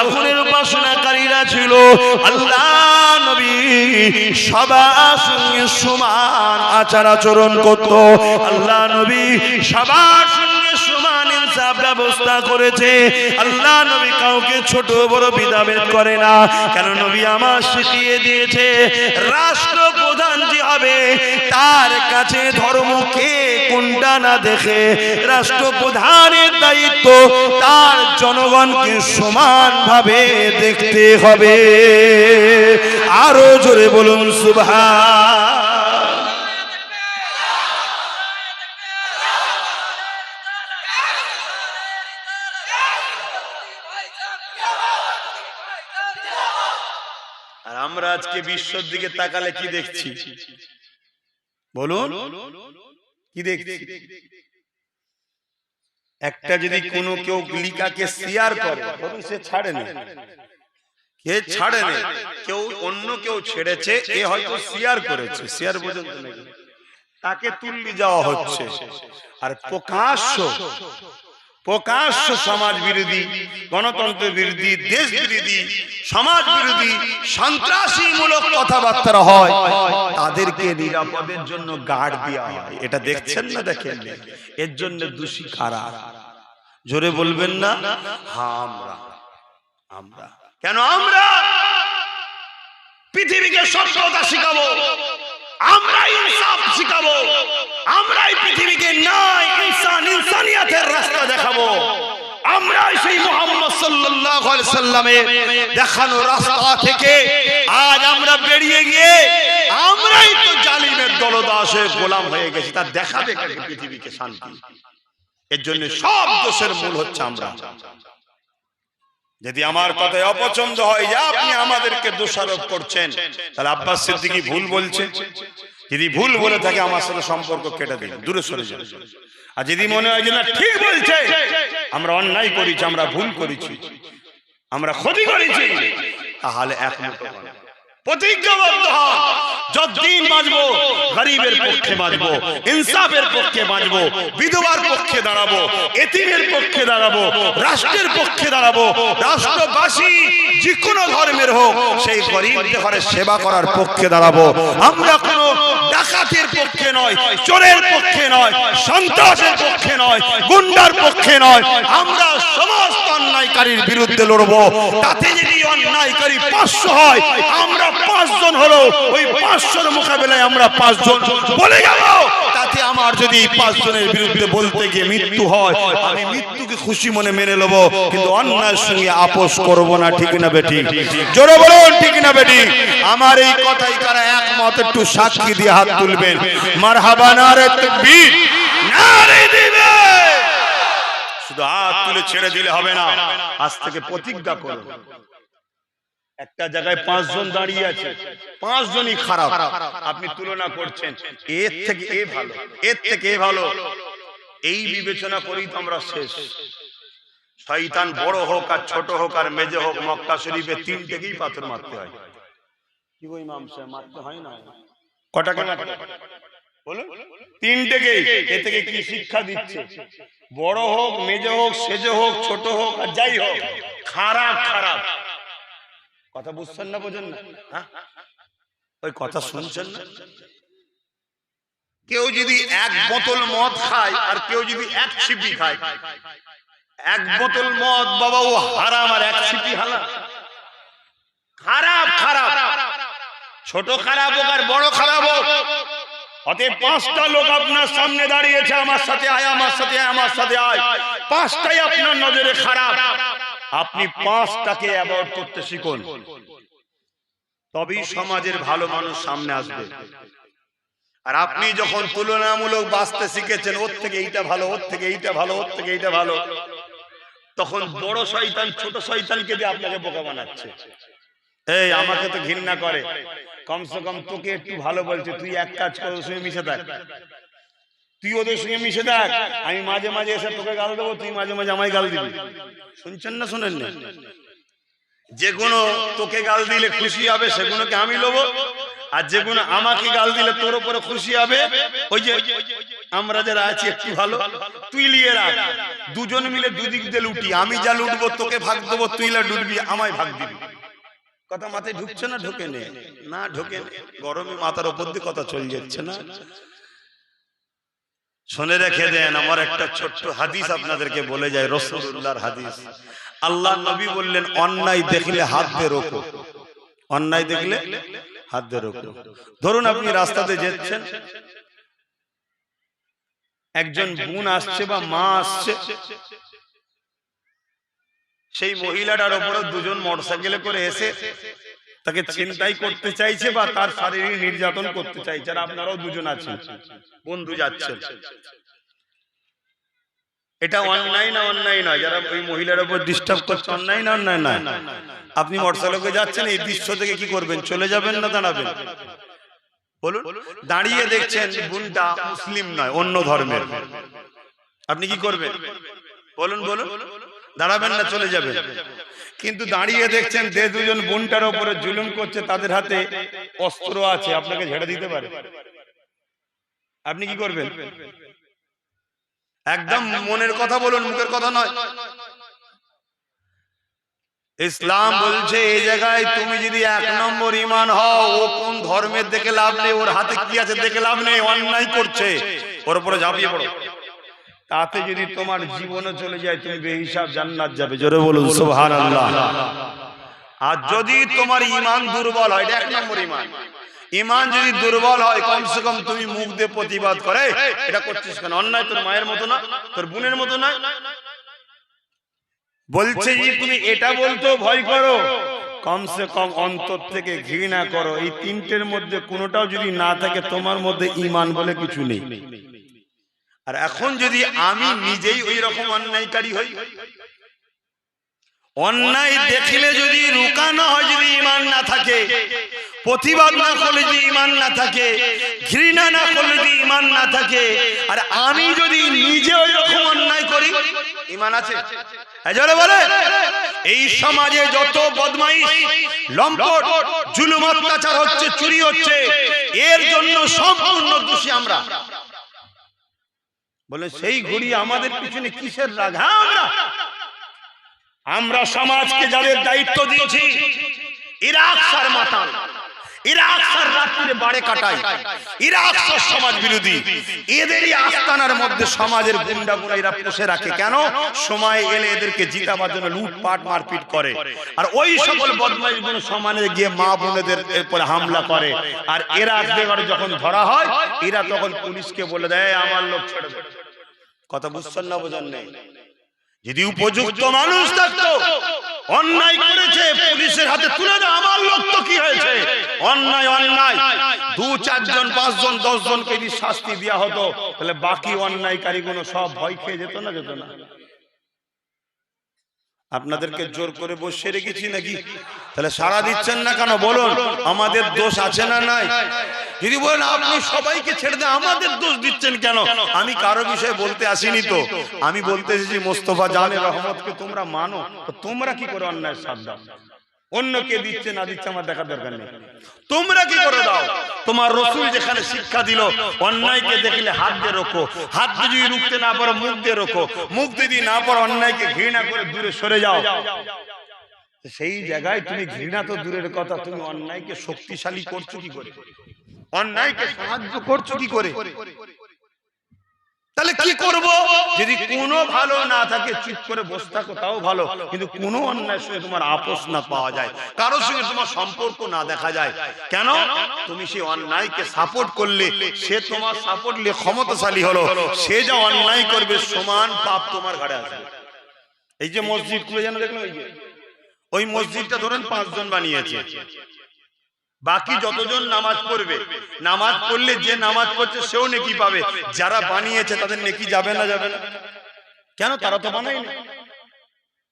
আগুনের উপাসনাকারীরা ছিল। আল্লাহ নবী সবার সঙ্গে সমান আচার আচরণ করত। আল্লাহ নবী সবার সঙ্গে সমান ইনসাফ ব্যবস্থা করেছে। আল্লাহ নবী কাউকে ছোট বড় ভেদাভেদ করে না। কেন নবী আমার শিখিয়ে দিয়েছে, রাষ্ট্রপ্রধান যে হবে তার কাছে ধর্মকে কোনটা না দেখে রাষ্ট্রপ্রধানের দায়িত্ব তার জনগণকে সমানভাবে দেখতে হবে। আরো জোরে বলুন সুবহান। আর আমরা আজকে বিশ্বের দিকে তাকালে কি দেখছি বলুন? কি দেখছি? একটা যদি কোনো কেউ লিকাকে শেয়ার করে, সে ছাড়ে না, কে ছাড়ে না, কেউ অন্য কেউ ছেড়েছে, এ হয়তো শেয়ার করেছে, শেয়ার পর্যন্ত নেই, তাকে তুলে যাওয়া হচ্ছে। আর প্রকাশ্য সমাজ বিরোধী, গণতন্ত্র বিরোধী, দেশ বিরোধী, সমাজ বিরোধী, সন্ত্রাসী মূলক কথাবার্তা হয়, তাদেরকে নিরাপদের জন্য গার্ড দেওয়া হয়। এটা দেখছেন না? দেখেন, এর জন্য দোষী কারা? জোরে বলবেন না? হ্যাঁ আমরা। আমরা কেন? আমরা পৃথিবীকে সভ্যতা শিখাবো, আমরা ইনসাফ শিখাবো, আমরাই পৃথিবীকে ন্যায় ইনসান ইনসানিয়াতের রাস্তা দেখাবো। আমরাই সেই মুহাম্মদ সাল্লাল্লাহু আলাইহি সাল্লামের দেখানো রাস্তা থেকে আজ আমরা বেরিয়ে গিয়ে আমরাই তো জালিমের দলদাসের গোলাম হয়ে গেছি। তা দেখাবে পৃথিবীকে শান্তি? এর জন্য সব দোষের মূল হচ্ছে আমরা। যদি আমার কথায় অপছন্দ হয় যে আপনি আমাদেরকে দোষারোপ করছেন, তাহলে আব্বাস সিদ্দিকী ভুল বলছে। যদি ভুল বলে থাকে আমার সাথে সম্পর্ক কেটে দিন, দূরে সরে যান। আর যদি মনে হয় যে না ঠিক বলছে, আমরা অন্যায় করেছি, আমরা ভুল করেছি, আমরা ক্ষতি করেছি, তাহলে একমত হন, প্রতিজ্ঞাবদ্ধ হন, যতদিন বাঁচবো গরিবের পক্ষে বাঁচবো, ইনসাফের পক্ষে বাঁচবো, বিধবার পক্ষে দাঁড়াবো, এতিমের পক্ষে দাঁড়াবো, রাষ্ট্রের পক্ষে দাঁড়াবো। রাষ্ট্রবাসী যে কোনো ধর্মের হোক, সেই গরিবদের ঘরে সেবা করার পক্ষে দাঁড়াবো। আমরা কোনো ডাকাতের পক্ষে নয়, চোরের পক্ষে নয়, সন্ত্রাসের পক্ষে নয়, গুন্ডার পক্ষে নয়। আমরা সমস্ত অন্যায়কারীর বিরুদ্ধে লড়বো। তাতে যদি অন্যায়কারী 500 হয়, আমরা 5 জন হলো, ওই 500-র মোকাবেলায় আমরা 5 জন বলে গেল। তাতে আমার যদি 5 জনের বিরুদ্ধে বলতে গিয়ে মৃত্যু হয়, আমি মৃত্যুকে খুশি মনে মেনে নেব, কিন্তু অন্যায়ের সঙ্গে আপোষ করব না। ঠিক না বেটি? জোরে বলুন ঠিক না বেটি? আমার এই কথাই কারা একমত একটু সাক্ষী দিয়ে হাত তুলবেন। মারহাবা, নারে তাকবীর, নারে দিবে। শুধু হাত তুলে ছেড়ে দিলে হবে না, আজ থেকে প্রতিজ্ঞা করুন। একটা জায়গায় 5 জন দাঁড়িয়ে আছে, 5 জনই খারাপ, আপনি তুলনা করছেন এর থেকে এ ভালো, এর থেকে এ ভালো, এই বিবেচনা করেই তো আমরা শেষ। শয়তান বড় হোক আর ছোট হোক আর মেজে হোক, মক্কা শরীফে 3টেকেই পাথর মারতে হয়। কি গো ইমাম সাহেব, মারতে হয় না? কটাকে মারতে বলুন? 3টেকেই। এ থেকে কি শিক্ষা দিচ্ছে? বড় হোক, মেজে হোক, সেজে হোক, ছোট হোক আর যাই হোক, খারাপ খারাপ। কথা বুঝছেন না? বোঝেন না? হ্যাঁ, ওই কথা শুনছেন না? কেউ যদি 1 বোতল মদ খায় আর কেউ যদি 1 ছিপি খায়, 1 বোতল মদ বাবা ও হারাম আর 1 ছিপি হালাল। খারাপ খারাপ, ছোট খারাপ হোক আর বড় খারাপ হোক। অতএব 5টা লোক আপনার সামনে দাঁড়িয়েছে, আমার সাথে আয়, আমার সাথে আয়, আমার সাথে আয়, 5টাই আপনার নজরে খারাপ। আপনি 5টাকে অ্যাভয়েড করতে শিখুন, তবেই সমাজের ভালো মানুষ সামনে আসবে। আর আপনি যখন তুলনামূলক বাঁচতে শিখেছেন, ওর থেকে এইটা ভালো, ওর থেকে এইটা ভালো, ওর থেকে এইটা ভালো, তখন বড় শয়তান ছোট শয়তানকে দিয়ে আপনাকে বোকা বানাচ্ছে। এই আমাকে তো ঘৃণা করে, কমসে কম তোকে একটু ভালো বলছে, তুই এক কাজ কর, ওর সঙ্গে মিশে থাক, তুই ওদের সঙ্গে মিশে থাক, আমি মাঝে মাঝে এসে তোকে গাল দেবো, তুই মাঝে মাঝে আমায় গাল দিবি। শুনছেন না শোনেন না? যেগুলো তোকে গাল দিলে খুশি হবে সেগুলোকে আমি লবো, আর যেগুলো আমাকে গাল দিলে তোর উপরে খুশি হবে, ওই যে আমরা যারা আছি একটু ভালো, তুই লিয়ে রাখ, দুজন মিলে দুদিক দিয়ে লুটি, আমি যা লুটবো তোকে ভাগ দেবো, তুই লা লুটবি, আমায় ভাগ দিবি। কথা মাথায় ঢুকছে না? ঢোকে না? ঢোকে। গরমে মাথার উপর দিয়ে কথা চলে যাচ্ছে না? শুনে রেখে দেন, আমার একটা ছোট্ট হাদিস আপনাদেরকে বলে যায়, রাসূলুল্লাহর হাদিস। আল্লাহ নবী বললেন, অন্যায় দেখলে হাত দিয়ে রোকো, অন্যায় দেখলে হাত দিয়ে রোকো। ধরুন আপনি রাস্তাতে যাচ্ছেন, একজন বোন আসছে বা মা আসছে, সেই মহিলাটার উপরে 2 জন মোটরসাইকেলে করে এসে তাকে ছিনতাই করতে চাইছে বা তার শারীরিক নির্যাতন করতে চাইছে, আর আপনারাও 2 জন আছেন, বন্ধু যাচ্ছেন। এটা অন্যায় না? অন্যায় নয়? যারা ওই মহিলার উপর ডিস্টার্ব করছে, অন্যায় না? অন্যায় না? আপনি মোটরসাইকেলে যাচ্ছেন, এই দৃশ্য থেকে কি করবেন? চলে যাবেন না দাঁড়াবেন? বলুন। দাঁড়িয়ে দেখছেন বোনটা মুসলিম নয়, অন্য ধর্মের, আপনি কি করবেন? বলুন বলুন। দাঁড়াবেন না চলে যাবেন? কিন্তু দাঁড়িয়ে দেখছেন যে 2 জন বোনটার উপরে জুলুম করছে, তাদের হাতে অস্ত্র আছে, আপনাকে ঝেড়ে দিতে পারে, আপনি কি করবেন? একদম মনের কথা বলুন, মুখের কথা নয়। ইসলাম বলছে এই জায়গায় তুমি যদি 1 নম্বর ঈমান হও, ও কোন ধর্মের দেখে লাভ নেই, ওর হাতে কি আছে দেখে লাভ নেই, অন্যায় করছে, ওর উপরে ঝাঁপিয়ে পড়ো। তাতে যদি তোমার জীবনও চলে যায় তুমি বেহিসাব জান্নাত যাবে। জোরে বলুন সুবহানাল্লাহ। আর যদি তোমার ঈমান দুর্বল হয়, এক নম্বর ঈমান, ঈমান যদি দুর্বল হয় কমসে কম তুমি মুখ দিয়ে প্রতিবাদ করে এটা করছিস কেন, অন্যায় তোর মায়ের মতো না, তোর বোনের মতো না, বলছে যে তুমি এটা বলতো ভয় করো, কমসে কম অন্তর থেকে ঘৃণা করো। এই তিনটের মধ্যে কোনোটাও যদি না থাকে তোমার মধ্যে ঈমান বলে কিছু নেই। আর এখন যদি আমি নিজেই ওই রকম অন্যায়কারী হই, অন্যায় দেখলে যদি রুকানো হয়, যদি ঈমান না থাকে, প্রতিবাদ না করলে যদি ঈমান না থাকে, ঘৃণা না করলে যদি ঈমান না থাকে, আর আমি যদি নিজে ওই রকম অন্যায় করি, ঈমান আছে? জোরে বলে। এই সমাজে যত বদমাইশ, লম্পট, জুলুম, অত্যাচার হচ্ছে, চুরি হচ্ছে, এর জন্য সম্পূর্ণ দোষী আমরা। বলে সেই ঘুরি আমাদের পিছনে কিসের রাগ? আমরা সমাজকে যাদের দায়িত্ব দিয়েছি, এরা আকসার মাতাল, এরা আকসার রাত্রিরে বাড়ে কাটায়, এরা আকসার সমাজ বিরোধী, এদেরই আস্তানার মধ্যে সমাজের গুন্ডাগুলো এরা পুষে রাখে। কেন? সময় এলে এদেরকে জিতাবার জন্য লুটপাট মারপিট করে। আর ওই সকল বদমাইশগুলো সমাজে গিয়ে মা বোনেদের উপরে হামলা করে। আর এরা যখন ধরা হয়, এরা তখন পুলিশকে বলে দেয় আমার লোক ছেড়ে দেয়। কথা বুঝছেন না বোঝেন নেই? যদি উপযুক্ত মানুষ থাকতো, অন্যায় করেছে, পুলিশের হাতে তুলে দাও, আমার লোক তো কি হয়েছে, অন্যায় অন্যায়, 2, 4 জন, 5 জন, 10 জনকে যদি শাস্তি দেওয়া হতো, তাহলে বাকি অন্যায়কারীগুলো সব ভয় খেয়ে যেত না? যেত না? আপনাদেরকে জোর করে বসিয়ে রেখেছি নাকি? তাহলে সাড়া দিচ্ছেন না কেন বলুন? আমাদের দোষ আছে না নাই? যদি বলেন আপনি সবাইকে ছেড়ে দেন, আমাদের দোষ দিচ্ছেন কেন? আমি কারো বিষয়ে বলতে আসিনি তো, আমি বলতে এসেছি মোস্তফা জানের রহমতকে তোমরা মানো, তো তোমরা কি করে অন্যায় সাথ দাও? অন্য কে দিচ্ছে না দিচ্ছে আমার দেখার দরকার নেই, তোমরা কি করে দাও? তোমার রাসূল যেখানে শিক্ষা দিল, অন্যায়কে দেখলে হাত দিয়ে রোখো, হাত দিয়ে যদি রুখতে না পারো মুখ দিয়ে রোখো, মুখ যদি না পারো অন্যায়কে ঘৃণা করে দূরে সরে যাও। সেই জায়গায় তুমি ঘৃণা তো দূরের কথা, তুমি অন্যায়কে শক্তিশালী করছো কি করে? অন্যায়কে সাহায্য করছো কি করে? তাহলে কি করব? যদি কোনো ভালো না থাকে চুপ করে বসে থাকো তাও ভালো, কিন্তু কোনো অন্যায়ের সঙ্গে তোমার আপোষ না পাওয়া যায়, কারোর সঙ্গে তোমার সম্পর্ক না দেখা যায়, কেন? তুমি সেই অন্যায়কে সাপোর্ট করলে, সে তোমার সাপোর্ট নিয়ে ক্ষমতাশালী হলো, সে যা অন্যায় করবে সমান পাপ তোমার ঘাড়ে আসবে। এই যে মসজিদ খুলে যেন দেখলাম, ওই মসজিদটা ধরেন 5 জন বানিয়েছে, বাকি যতজন নামাজ পড়বে, নামাজ পড়লে যে নামাজ পড়ছে সেও নেকি পাবে, যারা বানিয়েছে তাদের নেকি যাবে না? যাবে না কেন? তারা তো বানায়নি,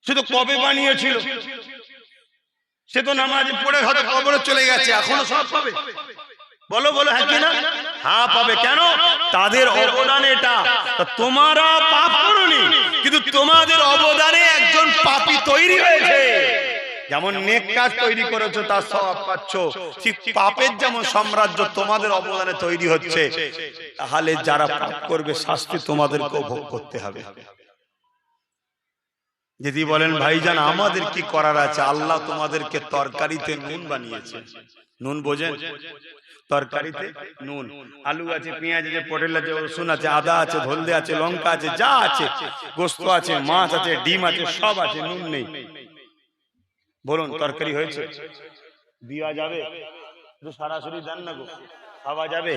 সে তো কবে বানিয়েছিল, সে তো নামাজ পড়ে হয়তো কবরে চলে গেছে, এখনো সব পাবে? বলো বলো, হ্যাঁ কি না? হ্যাঁ পাবে। কেন? তাদের অবদান এটা। তোমরা পাপ করোনি, কিন্তু তোমাদের অবদানে একজন পাপী তৈরি হয়েছে। যেমন নেক কাজ তৈরি করেছো তার সওয়াব পাচ্ছ, ঠিক পাপের যেমন সাম্রাজ্য তোমাদের অবদানে তৈরি হচ্ছে। তাহলে যারা পাপ করবে শাস্তি তোমাদেরকে ভোগ করতে হবে। যদি বলেন ভাইজান আমাদের কি করার আছে, আল্লাহ তোমাদেরকে তরকারিতে নুন বানিয়েছে। নুন বোঝেন? তরকারিতে নুন, আলু আছে, পেঁয়াজ আছে, পটল আছে, রসুন আছে, আদা আছে, হলদে আছে, লঙ্কা আছে, যা আছে, গোস্ত আছে, মাছ আছে, ডিম আছে, সব আছে, নুন নেই। বলুন তরকারি হয়েছে? দেওয়া যাবে? সরাসরি দেন না গো, খাওয়া যাবে?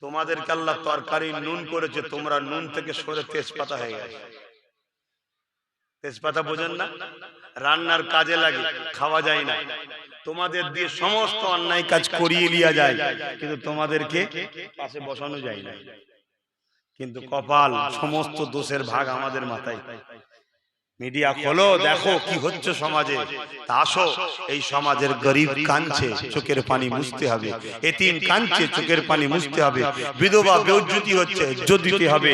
তোমাদেরকে আল্লাহ তরকারি নুন করেছে, তোমরা নুন থেকে সরে তেজপাতা হয়ে গেছে। তেজপাতা বোঝেন না? রান্নার কাজে লাগে, খাওয়া যায় না। তোমাদের দিয়ে সমস্ত অন্যায় কাজ করিয়ে লিয়া যায়, কিন্তু তোমাদেরকে পাশে বসানো যায় না। কিন্তু কপাল, সমস্ত দোষের ভাগ আমাদের মাথায়। মিডিয়া খোলো, দেখো কি হচ্ছে সমাজে। আসো, এই সমাজের গরিব কাঁদছে, চোখের পানি মুছতে হবে। এতিম কাঁদছে, চোখের পানি মুছতে হবে। বিধবা বেউজ্জতি হচ্ছে, ইজ্জত দিতে হবে।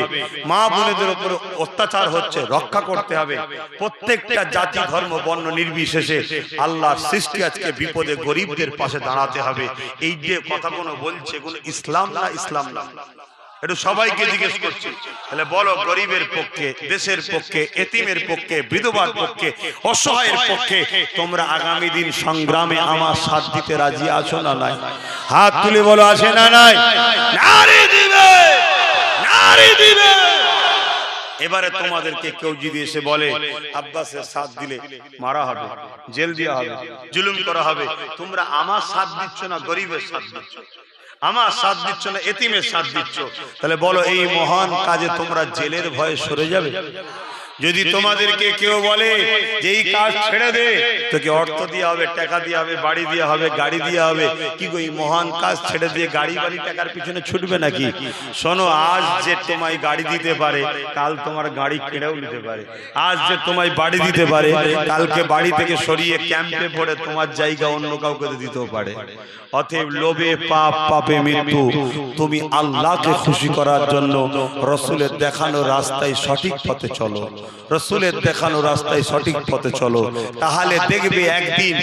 মা বোনেদের উপর অত্যাচার হচ্ছে, রক্ষা করতে হবে। প্রত্যেকটা জাতি, ধর্ম, বর্ণ নির্বিশেষে আল্লাহর সৃষ্টি আজকে বিপদে গরিবদের পাশে দাঁড়াতে হবে। এই যে কথা কোনো বলছে, কোন ইসলাম না, ইসলাম না, একটু সবাইকে জিজ্ঞেস করছি, তাহলে বলো গরিবের পক্ষে, দেশের পক্ষে, এতিমের পক্ষে, বিধবার পক্ষে, অসহায়ের পক্ষে তোমরা আগামী দিন সংগ্রামে আমার সাথ দিতে রাজি আছো না নাই? হাত তুলে বলো আছে না নাই? নারী দিবে, নারী এবারে তোমাদেরকে কেউ যদি এসে বলে আব্বাসের সাথ দিলে মারা হবে, জেল দেওয়া হবে, জুলুম করা হবে, তোমরা আমার সাথ দিচ্ছ না গরিবের সাথ দিচ্ছ, আমার সাথ দিচ্ছ না এতিমের সাথ দিচ্ছ, তাহলে বলো এই মহান কাজে তোমরা জেলের ভয়ে সরে যাবে? যদি তোমাদেরকে কেউ বলে যে এই কাজ ছেড়ে দে, তোকে অর্থ দেওয়া হবে, টাকা দেওয়া হবে, বাড়ি দেওয়া হবে, গাড়ি দেওয়া হবে, কি গো এই মহান কাজ ছেড়ে দিয়ে গাড়ি বাড়ি টাকার পিছনে ছুটবে নাকি? শোনো, আজ যে তোমায় গাড়ি দিতে পারে কাল তোমার গাড়ি কেড়েও নিতে পারে, আজ যে তোমায় বাড়ি দিতে পারে কালকে বাড়ি থেকে সরিয়ে ক্যাম্পে পড়ে তোমার জায়গা অন্য কাউকে দিতেও পারে। অতএব লোভে পাপ, পাপে মৃত্যু। তুমি আল্লাহকে খুশি করার জন্য রসুলের দেখানো রাস্তায় সঠিক পথে চলো, রসুলের দেখানো রাস্তায় সঠিক পথে চলো, তাহলে দেখবে একদিন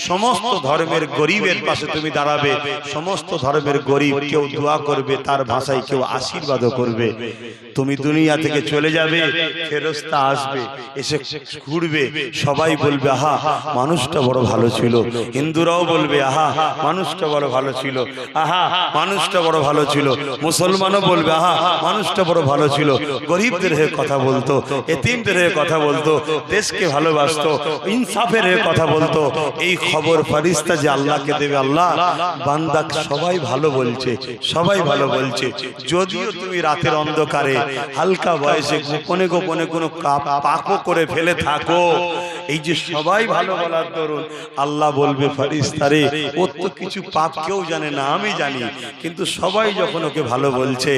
সমস্ত ধর্মের গরিবের পাশে তুমি দাঁড়াবে, সমস্ত ধর্মের গরিব কেউ দোয়া করবে, তার ভাষায় কেউ আশীর্বাদও করবে। তুমি দুনিয়া থেকে চলে যাবে, ফেরেশতা আসবে, এসে ঘুরবে, সবাই বলবে আহা মানুষটা বড় ভালো ছিল, হিন্দুরাও বলবে আহা মানুষটা বড় ভালো ছিল, আহা মানুষটা বড় ভালো ছিল, মুসলমানও বলবে আহা মানুষটা বড় ভালো ছিল, গরিবদের হয়ে কথা বলতো, এতিমদের হয়ে কথা বলতো, দেশকে ভালোবাসতো, ইনসাফের হয়ে কথা বলতো। এই খবর ফেরেশতা যে আল্লাহকে দেবে, আল্লাহ বান্দা সবাই ভালো বলছে, সবাই ভালো বলছে, যদিও তুমি রাতের অন্ধকারে হালকা বয়সে গোপনে গোপনে কোনো পাপও করে ফেলে থাকো, এই যে সবাই ভালো বলার দরুন আল্লাহ বলবে ফেরেশতারে ও তো কিছু পাপ কেউ জানে না, আমি জানি, কিন্তু সবাই যখন ওকে ভালো বলছে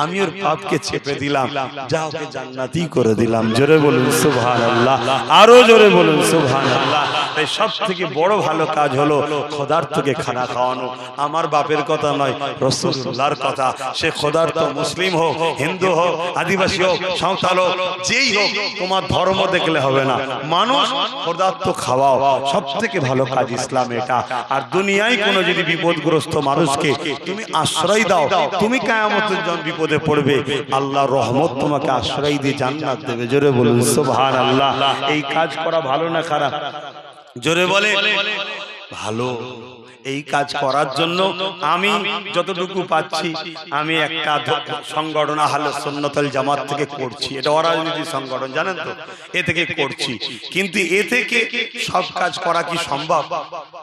আমি ওর পাপকে চেপে দিলাম, যা ওকে জান্নাতি করে দিলাম। জোরে বলুন সুবহানাল্লাহ, আরো জোরে বলুন সুবহানাল্লাহ। তাই সব থেকে বড় ভালো কাজ হলো খোদার্থকে খানা খাওয়ানো। আমার বাপের কথা নয়, রাসূলুল্লাহর কথা। সে খোদার্থ মুসলিম হোক, হিন্দু হোক, আদিবাসী হোক, সাঁওতাল হোক, যেই হোক, তোমার ধর্ম দেখলে হবে না, মানুষ খোদার্থ খাওয়াও, সব থেকে ভালো কাজ ইসলাম এটা। আর দুনিয়ায় কোনো যদি বিপদগ্রস্ত মানুষকে তুমি আশ্রয় দাও, তুমি কিয়ামতের দিন বিপদে পড়বে, আল্লাহর রহমত তোমাকে আশ্রয় দিয়ে জান্নাত দেবে। জোরে বলুন সুবহানাল্লাহ। এই কাজ করা ভালো না খারাপ? জোরে বলে ভালো। এই কাজ করার জন্য আমি যতটুকু পাচ্ছি, আমি একটা সংগঠন আহলে সুন্নাত ওয়াল জামাত থেকে করছি, এটা অরাজনৈতিক সংগঠন জানেন তো, এ থেকে করছি, কিন্তু এ থেকে সব কাজ করা কি সম্ভব?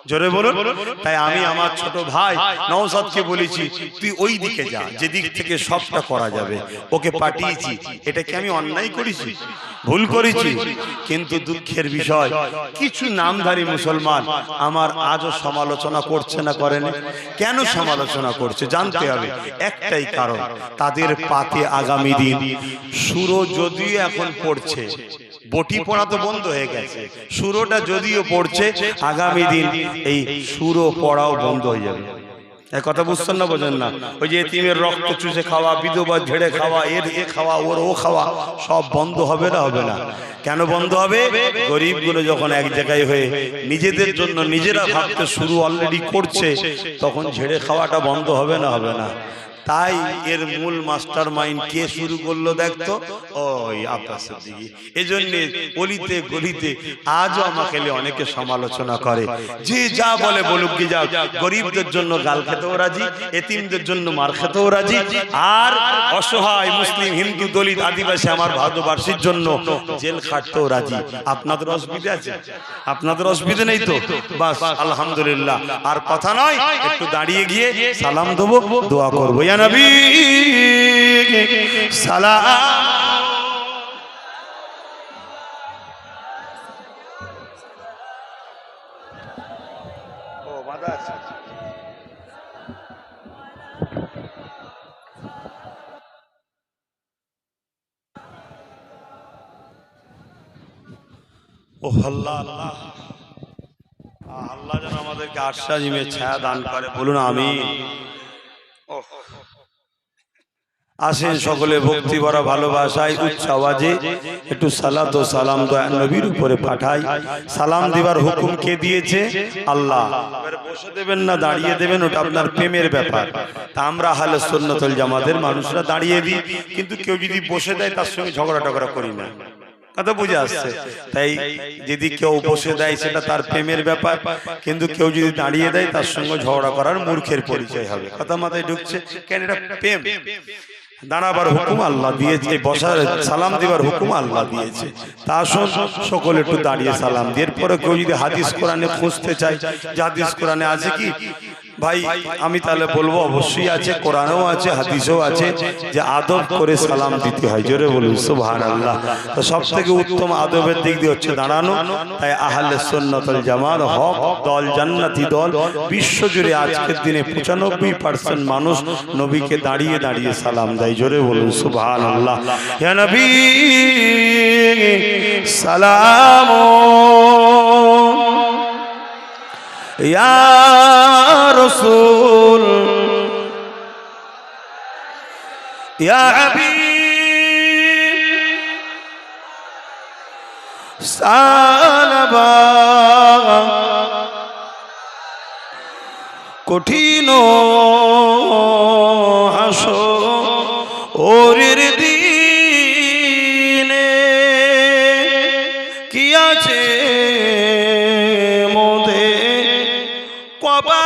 জোরে বলুন। তাই আমি আমার ছোট ভাই নওশাদকে বলেছি তুই ওই দিকে যা, যেদিক থেকে সবটা করা যাবে, ওকে পাঠিয়েছি। এটা কি আমি অন্যায় করেছি? ভুল করেছি? কিন্তু দুঃখের বিষয় কিছু নামধারী মুসলমান আমার আজও সমালোচনা করছে না, করেনি। কেন সমালোচনা করছে জানতে হবে, একটাই কারণ, তাদের পাতে আগামী দিন সুরো যদিও এখন পড়ছে, বটি পড়া তো বন্ধ হয়ে গেছে, সুরোটা যদিও পড়ছে, আগামী দিন এই সুরো পড়াও বন্ধ হয়ে যাবে। এক কথা বুঝছেন না, বোঝেন না? ওই যে এতিমের রক্ত চুষে খাওয়া, বিধবা ঝেড়ে খাওয়া, এর এ খাওয়া, ওর ও খাওয়া, সব বন্ধ হবে না? হবে না। কেন বন্ধ হবে? গরিবগুলো যখন এক জায়গায় হয়ে নিজেদের জন্য নিজেরা ভাবতে শুরু অলরেডি করছে, তখন ঝেড়ে খাওয়াটা বন্ধ হবে না? হবে না। তাই এর মূল মাস্টার মাইন্ড কে শুরু করলো দেখতো? ওই আব্বাস সিদ্দিকী। এজন্য গলিতে গলিতে আজও আমাকে অনেকে সমালোচনা করে, যে যা বলে বলুক কি যাক, গরিবদের জন্য গাল খেতেও রাজি, এতিমদের জন্য মার খেতেও রাজি, আর অসহায় মুসলিম, হিন্দু, দলিত, আদিবাসী, আমার ভারতবাসীর জন্য জেল খাটতেও রাজি। আপনাদের অসুবিধা আছে? আপনাদের অসুবিধা নেই তো? বাস আলহামদুলিল্লাহ। আর কথা নয়, একটু দাঁড়িয়ে গিয়ে সালাম দেবো, দোয়া করবো। ইয়া নবী সালাম। ও বাধা আছে। ও আল্লাহ, আল্লাহ আল্লাহ যেন আমাদেরকে আশ্বাসিমে ছায়া দান করে, বলুন আমিন। আসেন সকলে ভক্তি ভরা ভালোবাসায় উচ্চ আওয়াজে একটু সালাত ও সালাম দয়ার নবীর উপরে পাঠাই। সালাম দিবার হুকুম কে দিয়েছে? আল্লাহ। বসে দেবেন না দাঁড়িয়ে দেবেন, ওটা আপনার প্রেমের ব্যাপার। তা আমরা আহলে সুন্নাত ওয়াল জামাতের মানুষরা দাঁড়িয়ে দিই, কিন্তু কেউ যদি বসে দেয় তার সঙ্গে ঝগড়া টগড়া করি না। কথা বুঝে আসছে? তাই যদি কেউ বসে দেয় সেটা তার প্রেমের ব্যাপার, কিন্তু কেউ যদি দাঁড়িয়ে দেয় তার সঙ্গে ঝগড়া করার মূর্খের পরিচয় হবে। কথা মাথায় ঢুকছে? কেন? এটা প্রেম। দাঁড়াবার হুকুম আল্লাহ দিয়েছে, বসার সালাম দেবার হুকুম আল্লাহ দিয়েছে। তা আসুন সকলে একটু দাঁড়িয়ে সালাম দিয়ে, এরপরে কেউ যদি হাদিস কোরআনে খুঁজতে চায় যে হাদিস কোরআনে আছে কি, ভাই আমি তাহলে বলবো অবশ্যই আছে, কোরআনেও আছে হাদিসেও আছে যে আদব করে সালাম দিতে হয়। জোরে বলুন সুবহানাল্লাহ। তো সব থেকে উত্তম আদবের দিক দিয়ে হচ্ছে দাঁড়ানো। তাই আহলে সুন্নাত ওয়াল জামাত হক দল, জান্নাতি দল, বিশ্বজুড়ে আজকের দিনে 95% মানুষ নবীকে দাঁড়িয়ে দাঁড়িয়ে সালাম দেয়। জোরে বলুন সুবহানাল্লাহ। ইয়া নবী সালাম, ইয়া রাসূল, ইয়া হাবিব সালাবা। কঠিন হাসরের দিনে কি আছে মোদের কপালে,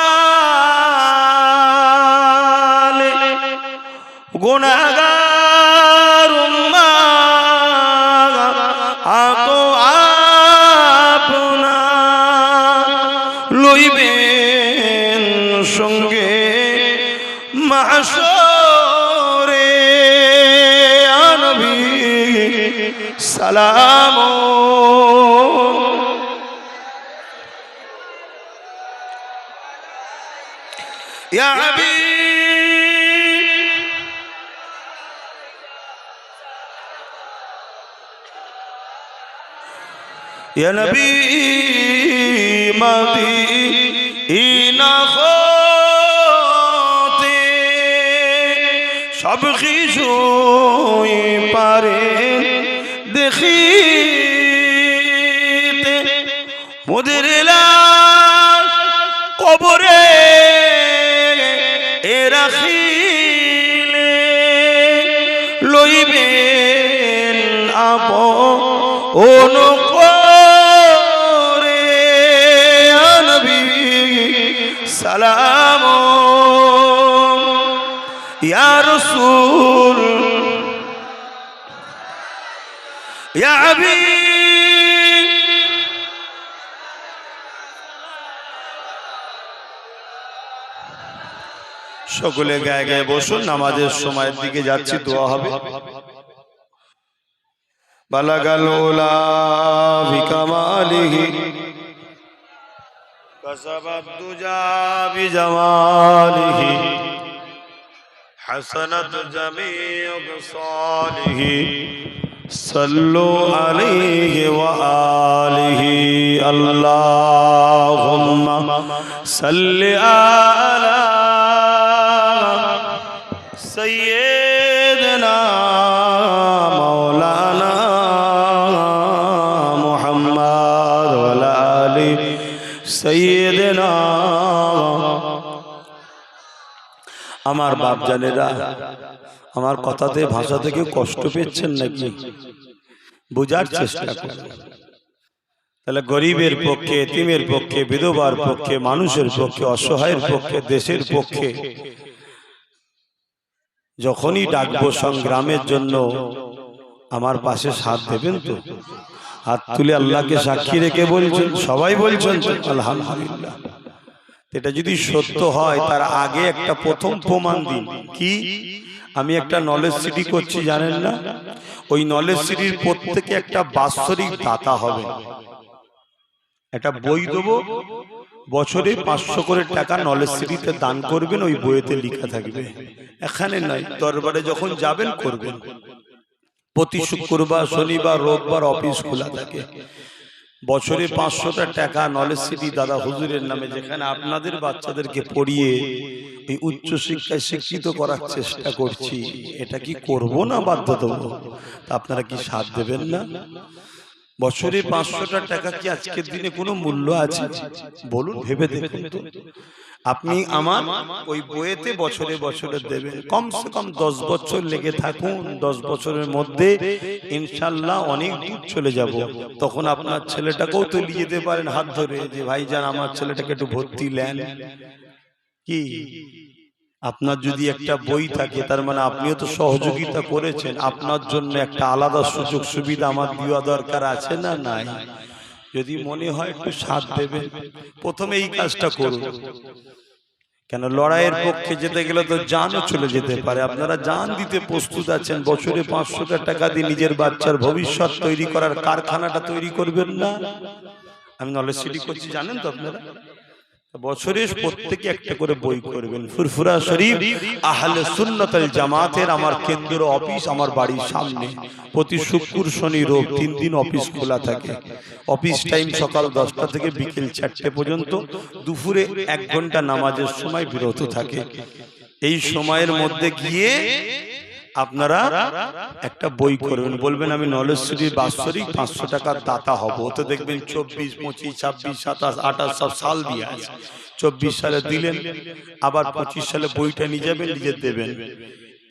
গুনাহগার উম্মাহ আতো আপনা লইবেন সঙ্গে মাহশরে। ইয়া নবী সালাম, ইয়া হাবিব ইয়া নবী মদিনা হতে সব কিছুই পারে দেখিতে, মোদের লাশ কবরে রাখিলে লইবেন আপন করে। ইয়া নবী সালাম, ইয়া রাসূল, ইয়া হাবিব। সকলে গায়ে গায়ে বসুন, নামাজের সময়ের দিকে যাচ্ছি, দোয়া হবে। বালাগাল উলা বিকামালিহি কাসাবাত দুজা বিজামালিহি হাসানাত জামিউ বিসালিহি সাল্লু আলাইহি ওয়া আলিহি। আল্লাহুম্মা সাল্লি আলা سيدنا مولانا محمد وعلى آل سيدنا। আমার বাপ জানেরা, আমার কথাতে ভাষা থেকে কষ্ট পেয়েছেন নাকি বোঝার চেষ্টা করুন। তাহলে গরিবের পক্ষে, এতিমের পক্ষে, বিধবার পক্ষে, মানুষের পক্ষে, অসহায়ের পক্ষে, দেশের পক্ষে যখনই ডাকবো সংগ্রামের জন্য আমার পাশে সাথ দেবেন তো? হাত তুলে আল্লাহকে সাক্ষী রেখে বলছেন, সবাই বলছেন আলহামদুলিল্লাহ। এটা যদি সত্য হয় তার আগে একটা প্রথম প্রমাণ দিন কি? আমি একটা নলেজ সিটি করছি জানেন না? ওই নলেজ সিটির প্রত্যেকে একটা বাৎসরিক দাতা হবে। একটা বই দেবো, বছরে 500 করে টাকা নলেজ সিটিতে দান করবেন, ওই বইতে লেখা থাকবে। এখানে নয়, দরবারে যখন যাবেন করবেন। প্রতি শুক্রবার, শনিবার, রোববার অফিস খোলা থাকে। বছরে 500টা টাকা নলেজ সিটি দাদা হুজুরের নামে, যেখানে আপনাদের বাচ্চাদেরকে পড়িয়ে এই উচ্চ শিক্ষায় শিক্ষিত করার চেষ্টা করছি। এটা কি করব না বাধ্যতামূলক? আপনারা কি সাথ দেবেন না? বছরে 500টা টাকা কি আজকের দিনে কোনো মূল্য আছে? বলুন, ভেবে দেখুন তো। আপনি আমার ওই বইয়েতে বছরে বছরে দেবেন, কমসে কম 10 বছর লেগে থাকুন। 10 বছরের মধ্যে ইনশাল্লাহ অনেক দূর চলে যাব। তখন আপনার ছেলেটাকেও তো নিয়ে যেতে পারেন হাত ধরে, যে ভাইজান আমার ছেলেটাকে একটু ভর্তি নেন। কি আপনার যদি একটা বই থাকে তার মানে আপনিও তো সহযোগিতা করেছেন, আপনার জন্য একটা আলাদা সুযোগ সুবিধা আমার দেওয়া দরকার আছে না নাই? যদি মনে হয় একটু সাথ দেবেন, প্রথমে এই কাজটা করুন। কেন লড়াইয়ের পক্ষে যেতে গেলে তো জানও চলে যেতে পারে। আপনারা জান দিতে প্রস্তুত আছেন, বছরে 500 টাকা দিয়ে নিজের বাচ্চার ভবিষ্যৎ তৈরি করার কারখানাটা তৈরি করবেন না? আমি নলেজ সিটি করছি জানেন তো আপনারা। বছরে প্রত্যেকে একটা করে বই করবেন। ফুরফুরা শরীফ আহলে সুন্নাত ওয়াল জামাতের আমার কেন্দ্র অফিস আমার বাড়ির সামনে। প্রতি শুক্র শনি রোব 3 দিন অফিস খোলা থাকে। অফিস টাইম সকাল 10টা থেকে বিকেল 4টে পর্যন্ত। দুপুরে 1 ঘন্টা নামাজের সময় বিরত থাকে। এই সময়ের মধ্যে গিয়ে আপনারা একটা বই করবেন, বলবেন আমি নলেজ সিটির বাৎসরিক 500 টাকার দাতা হব। তো দেখবেন 24, 25, 26, 27, 28 সব সাল দিয়ে আছে। 24 সালে দিলেন, আবার 25 সালে বইটা নিয়ে যাবেন, নিজে দেবেন।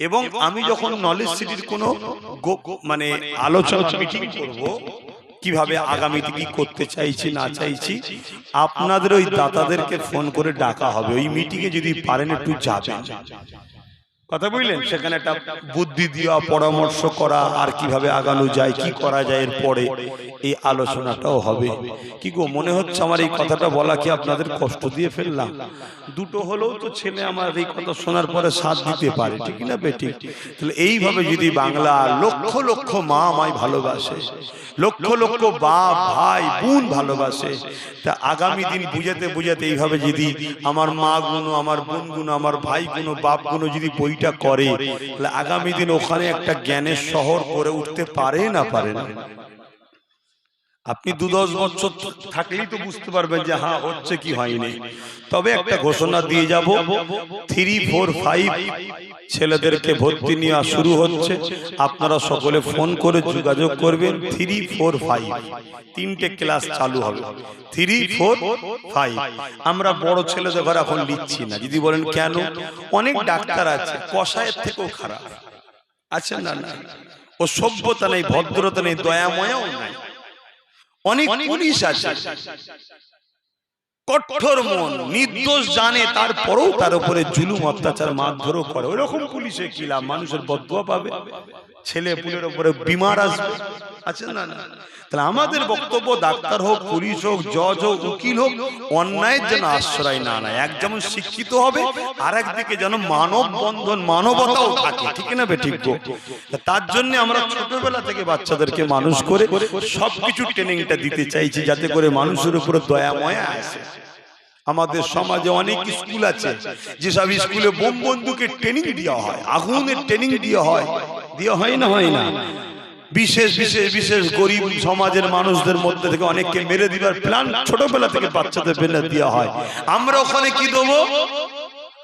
এবং আমি যখন নলেজ সিটির কোনো মানে আলোচনা মিটিং করব, কিভাবে আগামীতে কি করতে চাইছি না চাইছি, আপনাদের ওই দাতাদেরকে ফোন করে ডাকা হবে। ওই মিটিংয়ে যদি পারেন একটু যাবেন। কথা বুঝলেন? সেখানে একটা বুদ্ধি দেওয়া, পরামর্শ করা, আর কিভাবে আগানো যায়, কি করা যায় এরপরে এই আলোচনাটাও হবে। কি গো, মনে হচ্ছে আমার এই কথাটা বলা কি আপনাদের কষ্ট দিয়ে ফেললাম? দুটো হলেও তো ছেলে আমার এই কথা শোনার পরে সাথ দিতে পারে, ঠিক না বেটি? তাহলে এইভাবে যদি বাংলা লক্ষ লক্ষ মা আমায় ভালোবাসে, লক্ষ লক্ষ বাপ ভাই বোন ভালোবাসে, তা আগামী দিন বুঝাতে বুঝাতে এইভাবে যদি আমার মা গুনো, আমার বোন গুনো, আমার ভাই গুনো, বাপ গুনো যদি বইটা করে, তাহলে আগামী দিন ওখানে একটা জ্ঞানের শহর করে উঠতে পারে না পারে না? আপনি 2-10 বছর থাকলেই তো বুঝতে পারবেন যে হ্যাঁ হচ্ছে কি হয়নি। তবে একটা ঘোষণা দিয়ে যাব, 3, 4, 5 ছেলেদেরকে ভর্তি নেওয়া শুরু হচ্ছে। আপনারা সকলে ফোন করে যোগাযোগ করবেন। 3, 4, 5 তিনটে ক্লাস চালু হবে। 3, 4, 5 আমরা বড় ছেলেদের ঘরে এখন লিখছি না। যদি বলেন কেন, অনেক ডাক্তার আছে কসাইয়ের থেকেও খারাপ আছে না? না, ও সভ্যতা নেই, ভদ্রতা নেই, দয়াময়াও নাই। অনেক পুলিশ আছে কঠোর মন, নির্দোষ জানে, তারপরেও তার উপরে জুলুম অত্যাচার মারধরও করে। ওইরকম পুলিশে কি লাভ? মানুষের বদদুয়া পাবে, ছেলে পুলের উপরে বিমার আসবে, আছে না? না। তাহলে আমাদের বক্তব্য, ডাক্তার হোক, পুলিশ হোক, জজ হোক, উকিল হোক, অন্যায়ের যেন আশ্রয় না নেয়। এক যেমন শিক্ষিত হবে, আর একদিকে যেন মানব বন্ধন, মানবতাও থাকে, ঠিক না বেঠিক? তার জন্য আমরা ছোটবেলা থেকে বাচ্চাদেরকে মানুষ করে সবকিছু ট্রেনিংটা দিতে চাইছি, যাতে করে মানুষের উপরে দয়া ময়া আসে। আমাদের সমাজে অনেক স্কুল আছে, যেসব স্কুলে বোম বন্দুকের ট্রেনিং দেওয়া হয়, আগুনের ট্রেনিং দেওয়া হয়, হয় না? হয় না? বিশেষ বিশেষ বিশেষ গরিব সমাজের মানুষদের মধ্যে থেকে অনেককে মেরে দিবার প্ল্যান ছোটবেলা থেকে বাচ্চাদের বেলে দেওয়া হয়। আমরা ওখানে কি দেবো?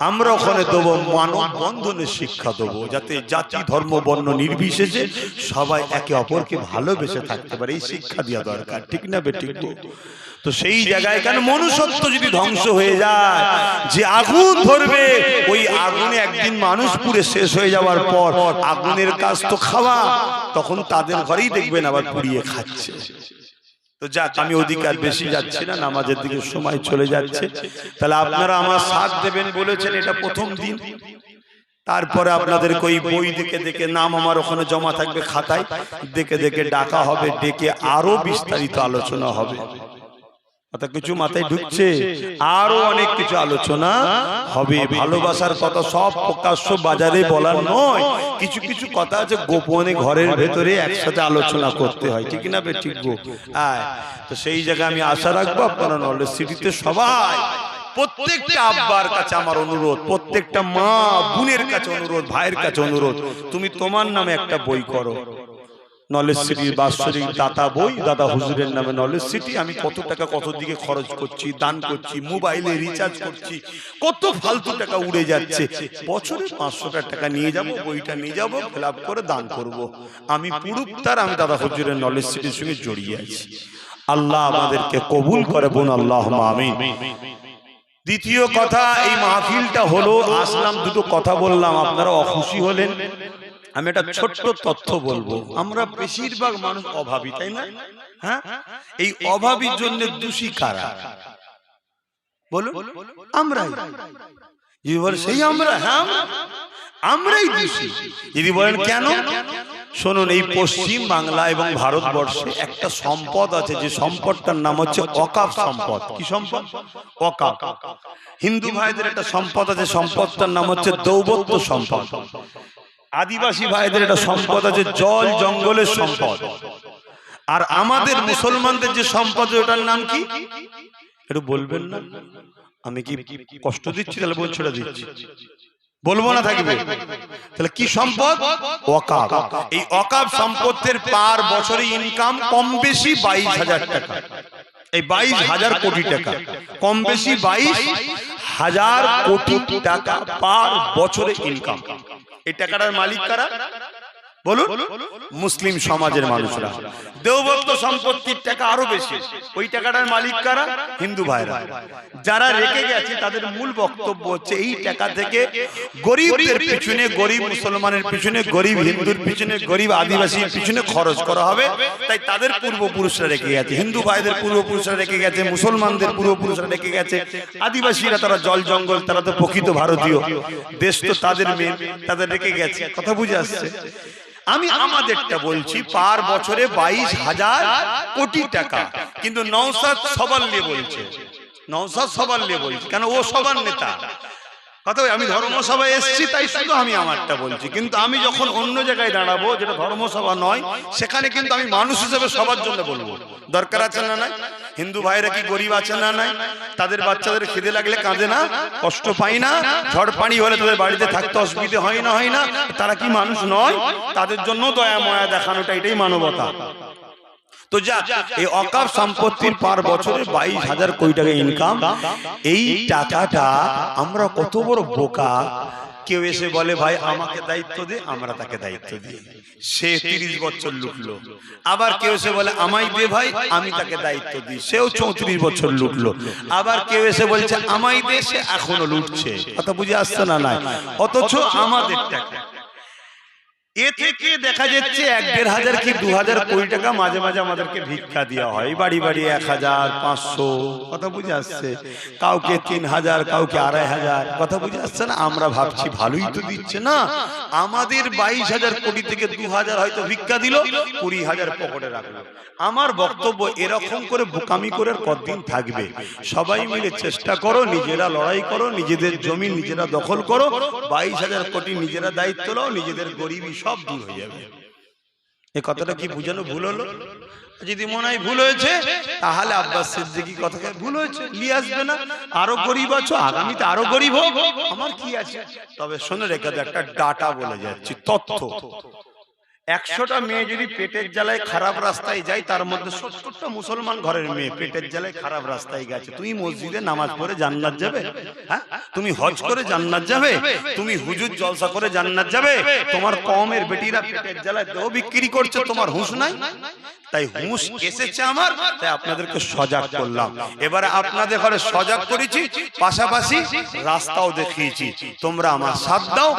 আমরা ওখানে দেবো মানব বন্ধনের শিক্ষা দেবো, যাতে জাতি ধর্ম বর্ণ নির্বিশেষে সবাই একে অপরকে ভালোবেসে থাকতে পারে। এই শিক্ষা দেওয়া দরকার, ঠিক না বেঠিক? তো সেই জায়গায় কেন মনুষ্যত্ব যদি ধ্বংস হয়ে যায়, যে আগুন ধরবে, ওই আগুনে একদিন মানুষ পুড়ে শেষ হয়ে যাওয়ার পর আগুনের কাজ তো খাওয়া, তখন তাদের ঘরেই দেখবেন আবার পুড়িয়ে খাচ্ছে। তো যাক, আমি অধিকার বেশি যাচ্ছি না, নামাজের দিকে সময় চলে যাচ্ছে। তাহলে আপনারা আমার সাথ দেবেন বলেছেন, এটা প্রথম দিন। তারপরে আপনাদের ওই বই দেখে দেখে নাম আমার ওখানে জমা থাকবে খাতায়, দেখে দেখে ডাকা হবে, ডেকে আরো বিস্তারিত আলোচনা হবে। কথা কিছু মাথায় ঢুকছে? আরো অনেক কিছু আলোচনা হবে। ভালোবাসার কথা সব প্রকাশ্য বাজারে বলার নয়, কিছু কিছু কথা আছে গোপনে ঘরের ভেতরে একসাথে আলোচনা করতে হয়, ঠিক না বেঠিক? তো সেই জায়গায় আমি আশা রাখবো আপনারা নলেজ সিটিতে সবাই, প্রত্যেকটা আব্বার কাছে আমার অনুরোধ, প্রত্যেকটা মা বোনের কাছে অনুরোধ, ভাইয়ের কাছে অনুরোধ, তুমি তোমার নামে একটা বই করো। নলেজ সিটির বাৎসরিক দাতা বই, দাদা হুজুরের নামে নলেজ সিটি। আমি কত টাকা কত দিকে খরচ করছি, দান করছি, মোবাইলে রিচার্জ করছি, কত ফালতু টাকা উড়ে যাচ্ছে। বছরে 500 টাকা নিয়ে যাব, বইটা নিয়ে যাব, ফিল আপ করে দান করব। আমি পুরুপ তার, আমি দাদা হুজুরের নলেজ সিটির সঙ্গে জড়িয়ে আছি। আল্লাহ আমাদেরকে কবুল করে, বোন আল্লাহুম্মা আমিন। দ্বিতীয় কথা, এই মাহফিলটা হলো, আসলাম, দুটো কথা বললাম, আপনারা অখুশি হলেন। আমি একটা ছোট্ট তথ্য বলবো। আমরা বেশিরভাগ মানুষ অভাবী, তাই না? হ্যাঁ, এই অভাবীর জন্য দোষী কারা বলুন? আমরা। যদি বলে সেই আমরা, হ্যাঁ আমরাই দোষী। যদি বলেন কেন, শুনুন, এই পশ্চিম বাংলা এবং ভারতবর্ষে একটা সম্পদ আছে, যে সম্পদটার নাম হচ্ছে ওয়াকফ সম্পদ। কি সম্পদ? ওয়াকফ। হিন্দু ভাইদের একটা সম্পদ আছে, সম্পদটার নাম হচ্ছে দৌবত্য সম্পদ। আদিবাসী ভাইদের একটা সম্পদ আছে জল জঙ্গলের সম্পদ। আর আমাদের মুসলমানদের যে সম্পদ, ওটার নাম কি একটু বলবেন না? আমি কি কষ্ট দিচ্ছি? তাহলে বল, ছেড়ে দিচ্ছি, বলবো না থাকবে। তাহলে কি সম্পদ? ওয়াকফ। এই ওয়াকফ সম্পদের পার বছরে ইনকাম কম বেশি 22,000 টাকা। এই 22,000 কোটি টাকা, কম বেশি 22,000 কোটি টাকা পার বছরে ইনকাম। এই টাকাটার মালিক কারা বলুন? মুসলিম সমাজের মানুষরা। দেওবত্ত সম্পত্তির টাকা আরো বেশি, ওই টাকাটার মালিক কারা? হিন্দু ভাইরা। যারা রেখে গেছে তাদের মূল বক্তব্য হচ্ছে এই টাকা থেকে গরিবদের পিছনে, গরিব মুসলমানের পিছনে, গরিব হিন্দুর পিছনে, গরিব আদিবাসীর পিছনে খরচ করা হবে। তাই তাদের পূর্বপুরুষরা রেখে গেছে, হিন্দু ভাইদের পূর্বপুরুষরা রেখে গেছে, মুসলমানদের পূর্বপুরুষরা রেখে গেছে, আদিবাসীরা তারা জল জঙ্গল, তারা তো প্রকৃত ভারতীয়, দেশ তো তাদের মেয়ে, তাদের রেখে গেছে। কথা বুঝে আসছে? আমি আমাদেরটা বলছি, পার বছরে 22,000 কোটি টাকা। কিন্তু নওশাদ সবার নিয়ে বলছে, নওশাদ সবার নিয়ে বলছে, কেন? ও সবার নেতা। কথা, আমি ধর্মসভায় এসেছি তাই শুধু আমি আমারটা বলছি, কিন্তু আমি যখন অন্য জায়গায় দাঁড়াবো, যেটা ধর্মসভা নয়, সেখানে কিন্তু আমি মানুষ হিসেবে সবার জন্য বলবো। দরকার আছে না নাই? হিন্দু ভাইরা কি গরিব আছে না নাই? তাদের বাচ্চাদের খিদে লাগলে কাঁদে না, কষ্ট পায় না, ঝড় পানি হলে তাদের বাড়িতে থাকতে অসুবিধা হয় না? হয় না? তারা কি মানুষ নয়? তাদের জন্য দয়া ময়া দেখানোটা, এটাই মানবতা। তো যা, এই ওয়াকফ সম্পত্তির পার বছরে 22,000 কোটি টাকা ইনকাম। এই টাকাটা আমরা কত বড় বোকা, কেউ এসে বলে ভাই আমাকে দায়িত্ব দে, আমরা তাকে দায়িত্ব দিই, সে 30 বছর লুটলো। আবার কেউ এসে বলে আমায় দে ভাই, আমি তাকে দায়িত্ব দিই, সেও 34 বছর লুটলো। আবার কেউ এসে বলছে আমায় দে, সে এখনো লুটছে। কথা বুঝে আসছে না? নাই। অথচ আমাদের টাকা, এ থেকে দেখা যাচ্ছে 1,500 কি 2,000 কোটি টাকা মাঝে মাঝে আমাদেরকে ভিক্ষা দেওয়া হয়, বাড়ি বাড়ি 1,000, 500। কথা বুঝে আসছে? কাউকে 3,000, কাউকে 2,500। কথা বুঝে আসছে না? আমরা ভাবছি ভালোই তো দিচ্ছে না, আমাদের 22,000 কোটি থেকে 2,000 হয়তো ভিক্ষা দিল, 20,000 পকেটে রাখলো। আমার বক্তব্য, এরকম করে বোকামি করে কতদিন থাকবে? সবাই মিলে চেষ্টা করো, নিজেরা লড়াই করো, নিজেদের জমি নিজেরা দখল করো, 22,000 কোটি নিজেরা দায়িত্ব নাও, নিজেদের গরিবী সব দূর হয়ে যাবে। এই কথাটা কি বুঝানো ভুল হলো? যদি মনে হয় ভুল হয়েছে, তাহলে আব্বাস সিদ্দিকী কথাকে ভুল হয়েছে নিয়ে আসবে না। আরো গরিব আছো, আগামীতে আরো গরিব হোক, আমার কি আছে। তবে শোনে রেখে একটা ডাটা বলে যাচ্ছি, তথ্য। 100টা মেয়ে যদি পেটের জ্বালায় খারাপ রাস্তায় যায়, তার মধ্যে 70টা মুসলমান ঘরের মেয়ে পেটের জ্বালায় খারাপ রাস্তায় গেছে। তুমি মসজিদে নামাজ পড়ে জান্নাত যাবে? হ্যাঁ? তুমি হজ করে জান্নাত যাবে? তুমি হুজুর জলসা করে জান্নাত যাবে? তোমার কওমের বেটিরা পেটের জ্বালায় দেহ বিক্রি করছে, তোমার হুঁশ নাই? তাই হুঁশ এসেছে আমার, তাই আপনাদেরকে সজাগ করলাম। এবারে আপনাদের ঘরে সজাগ করেছি, পাশাপাশি রাস্তাও দেখিয়েছি। তোমরা আমার সাথ দাও,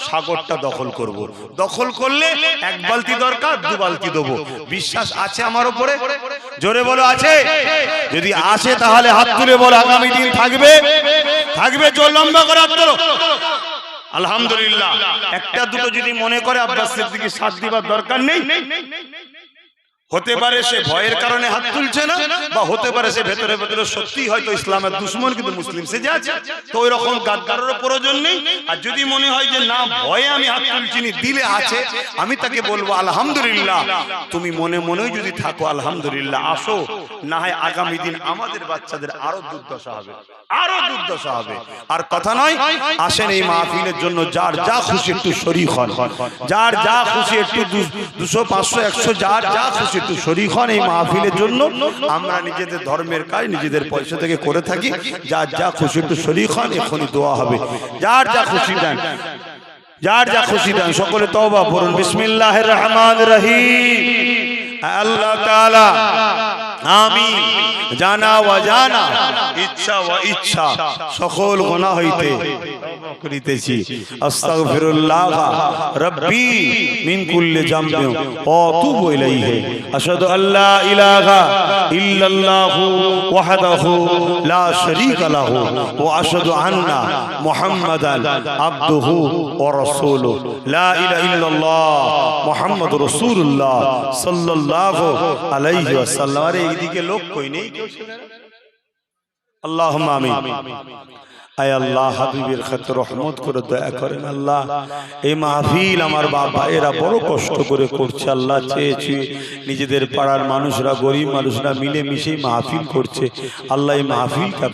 সাগরটা দখল করব। দখল করলে 1 বালতি দরকার, 2 বালতি দেবো। বিশ্বাস আছে আমার উপরে? জোরে বলো আছে? যদি আসে তাহলে হাত তুলে বলো আগামী দিন থাকবে। থাকবে, জোর লম্বা করে হাত তোলো। আলহামদুলিল্লাহ। একটা দুটো যদি মনে করে আব্বাস সিদ্দিকীর সাথ দিবার দরকার নেই, হতে পারে সে ভয়ের কারণে হাত তুলছে না, বা হতে পারে সে ভেতরে ভেতরে সত্যি হয়তো ইসলামের দুশ্মন, কিন্তু মুসলিম সেজে আছে। তো ওই রকম গাদ্দারেরও প্রয়োজন নেই। আর যদি মনে হয় যে না, ভয়ে আমি হাত তুলছি না, দিলে আছে, আমি তাকে বলবো আলহামদুলিল্লাহ। তুমি মনে মনেই যদি থাকো আলহামদুলিল্লাহ, আসো, না হয় আগামী দিন আমাদের বাচ্চাদের আরো দুর্দশা হবে, আরো দুর্দশা হবে। আর কথা নয়, আসেন এই মাহফিলের জন্য যার যা খুশি একটু শরীক হন, যার যা খুশি একটু 200, 500, 100, যার যা খুশি একটু শরীক হন এই মাহফিলের জন্য। আমরা নিজেদের ধর্মের কাজ নিজেদের পয়সা থেকে করে থাকি। যার যা খুশি একটু শরীক হন, এখনই দোয়া হবে। যার যা খুশি দেন, যার যা খুশি দেন। সকলে তওবা পড়ুন। বিসমিল্লাহির রহমানির রহিম। আল্লাহ তাআলা আমি জানা ওয়াজানা ইচ্ছা ওয়া ইচ্ছা সকল গুনাহ হইতে করিতেছি আস্তাগফিরুল্লাহ রাব্বি মিন কুল্লি জামবিন ওয়া আতুবু ইলাইহি আশহাদু আল্লা ইলাহা ইল্লাল্লাহু ওয়াহদাহু লা শারীকা লাহু ওয়া আশহাদু আন্না মুহাম্মাদান আবদুহু ওয়া রাসূলুহু লা ইলাহা ইল্লাল্লাহ মুহাম্মাদুর রাসূলুল্লাহ সাল্লাল্লাহু আলাইহি ওয়াসাল্লাম। আরে এইদিকে লোক কই নেই কেউ শুনে না? আল্লাহুম্মা আমিন। আয় আল্লাহ হাবিবের খাতে রহমত করে দয়া করেন আল্লাহ। এই মাহফিল আমার বাবা এরা বড় কষ্ট করে করছে আল্লাহ, চেয়েছে নিজেদের পাড়ার মানুষরা গরিব মানুষরা মিলে মিশে মাহফিল করছে আল্লাহ। এই মাহফিলটা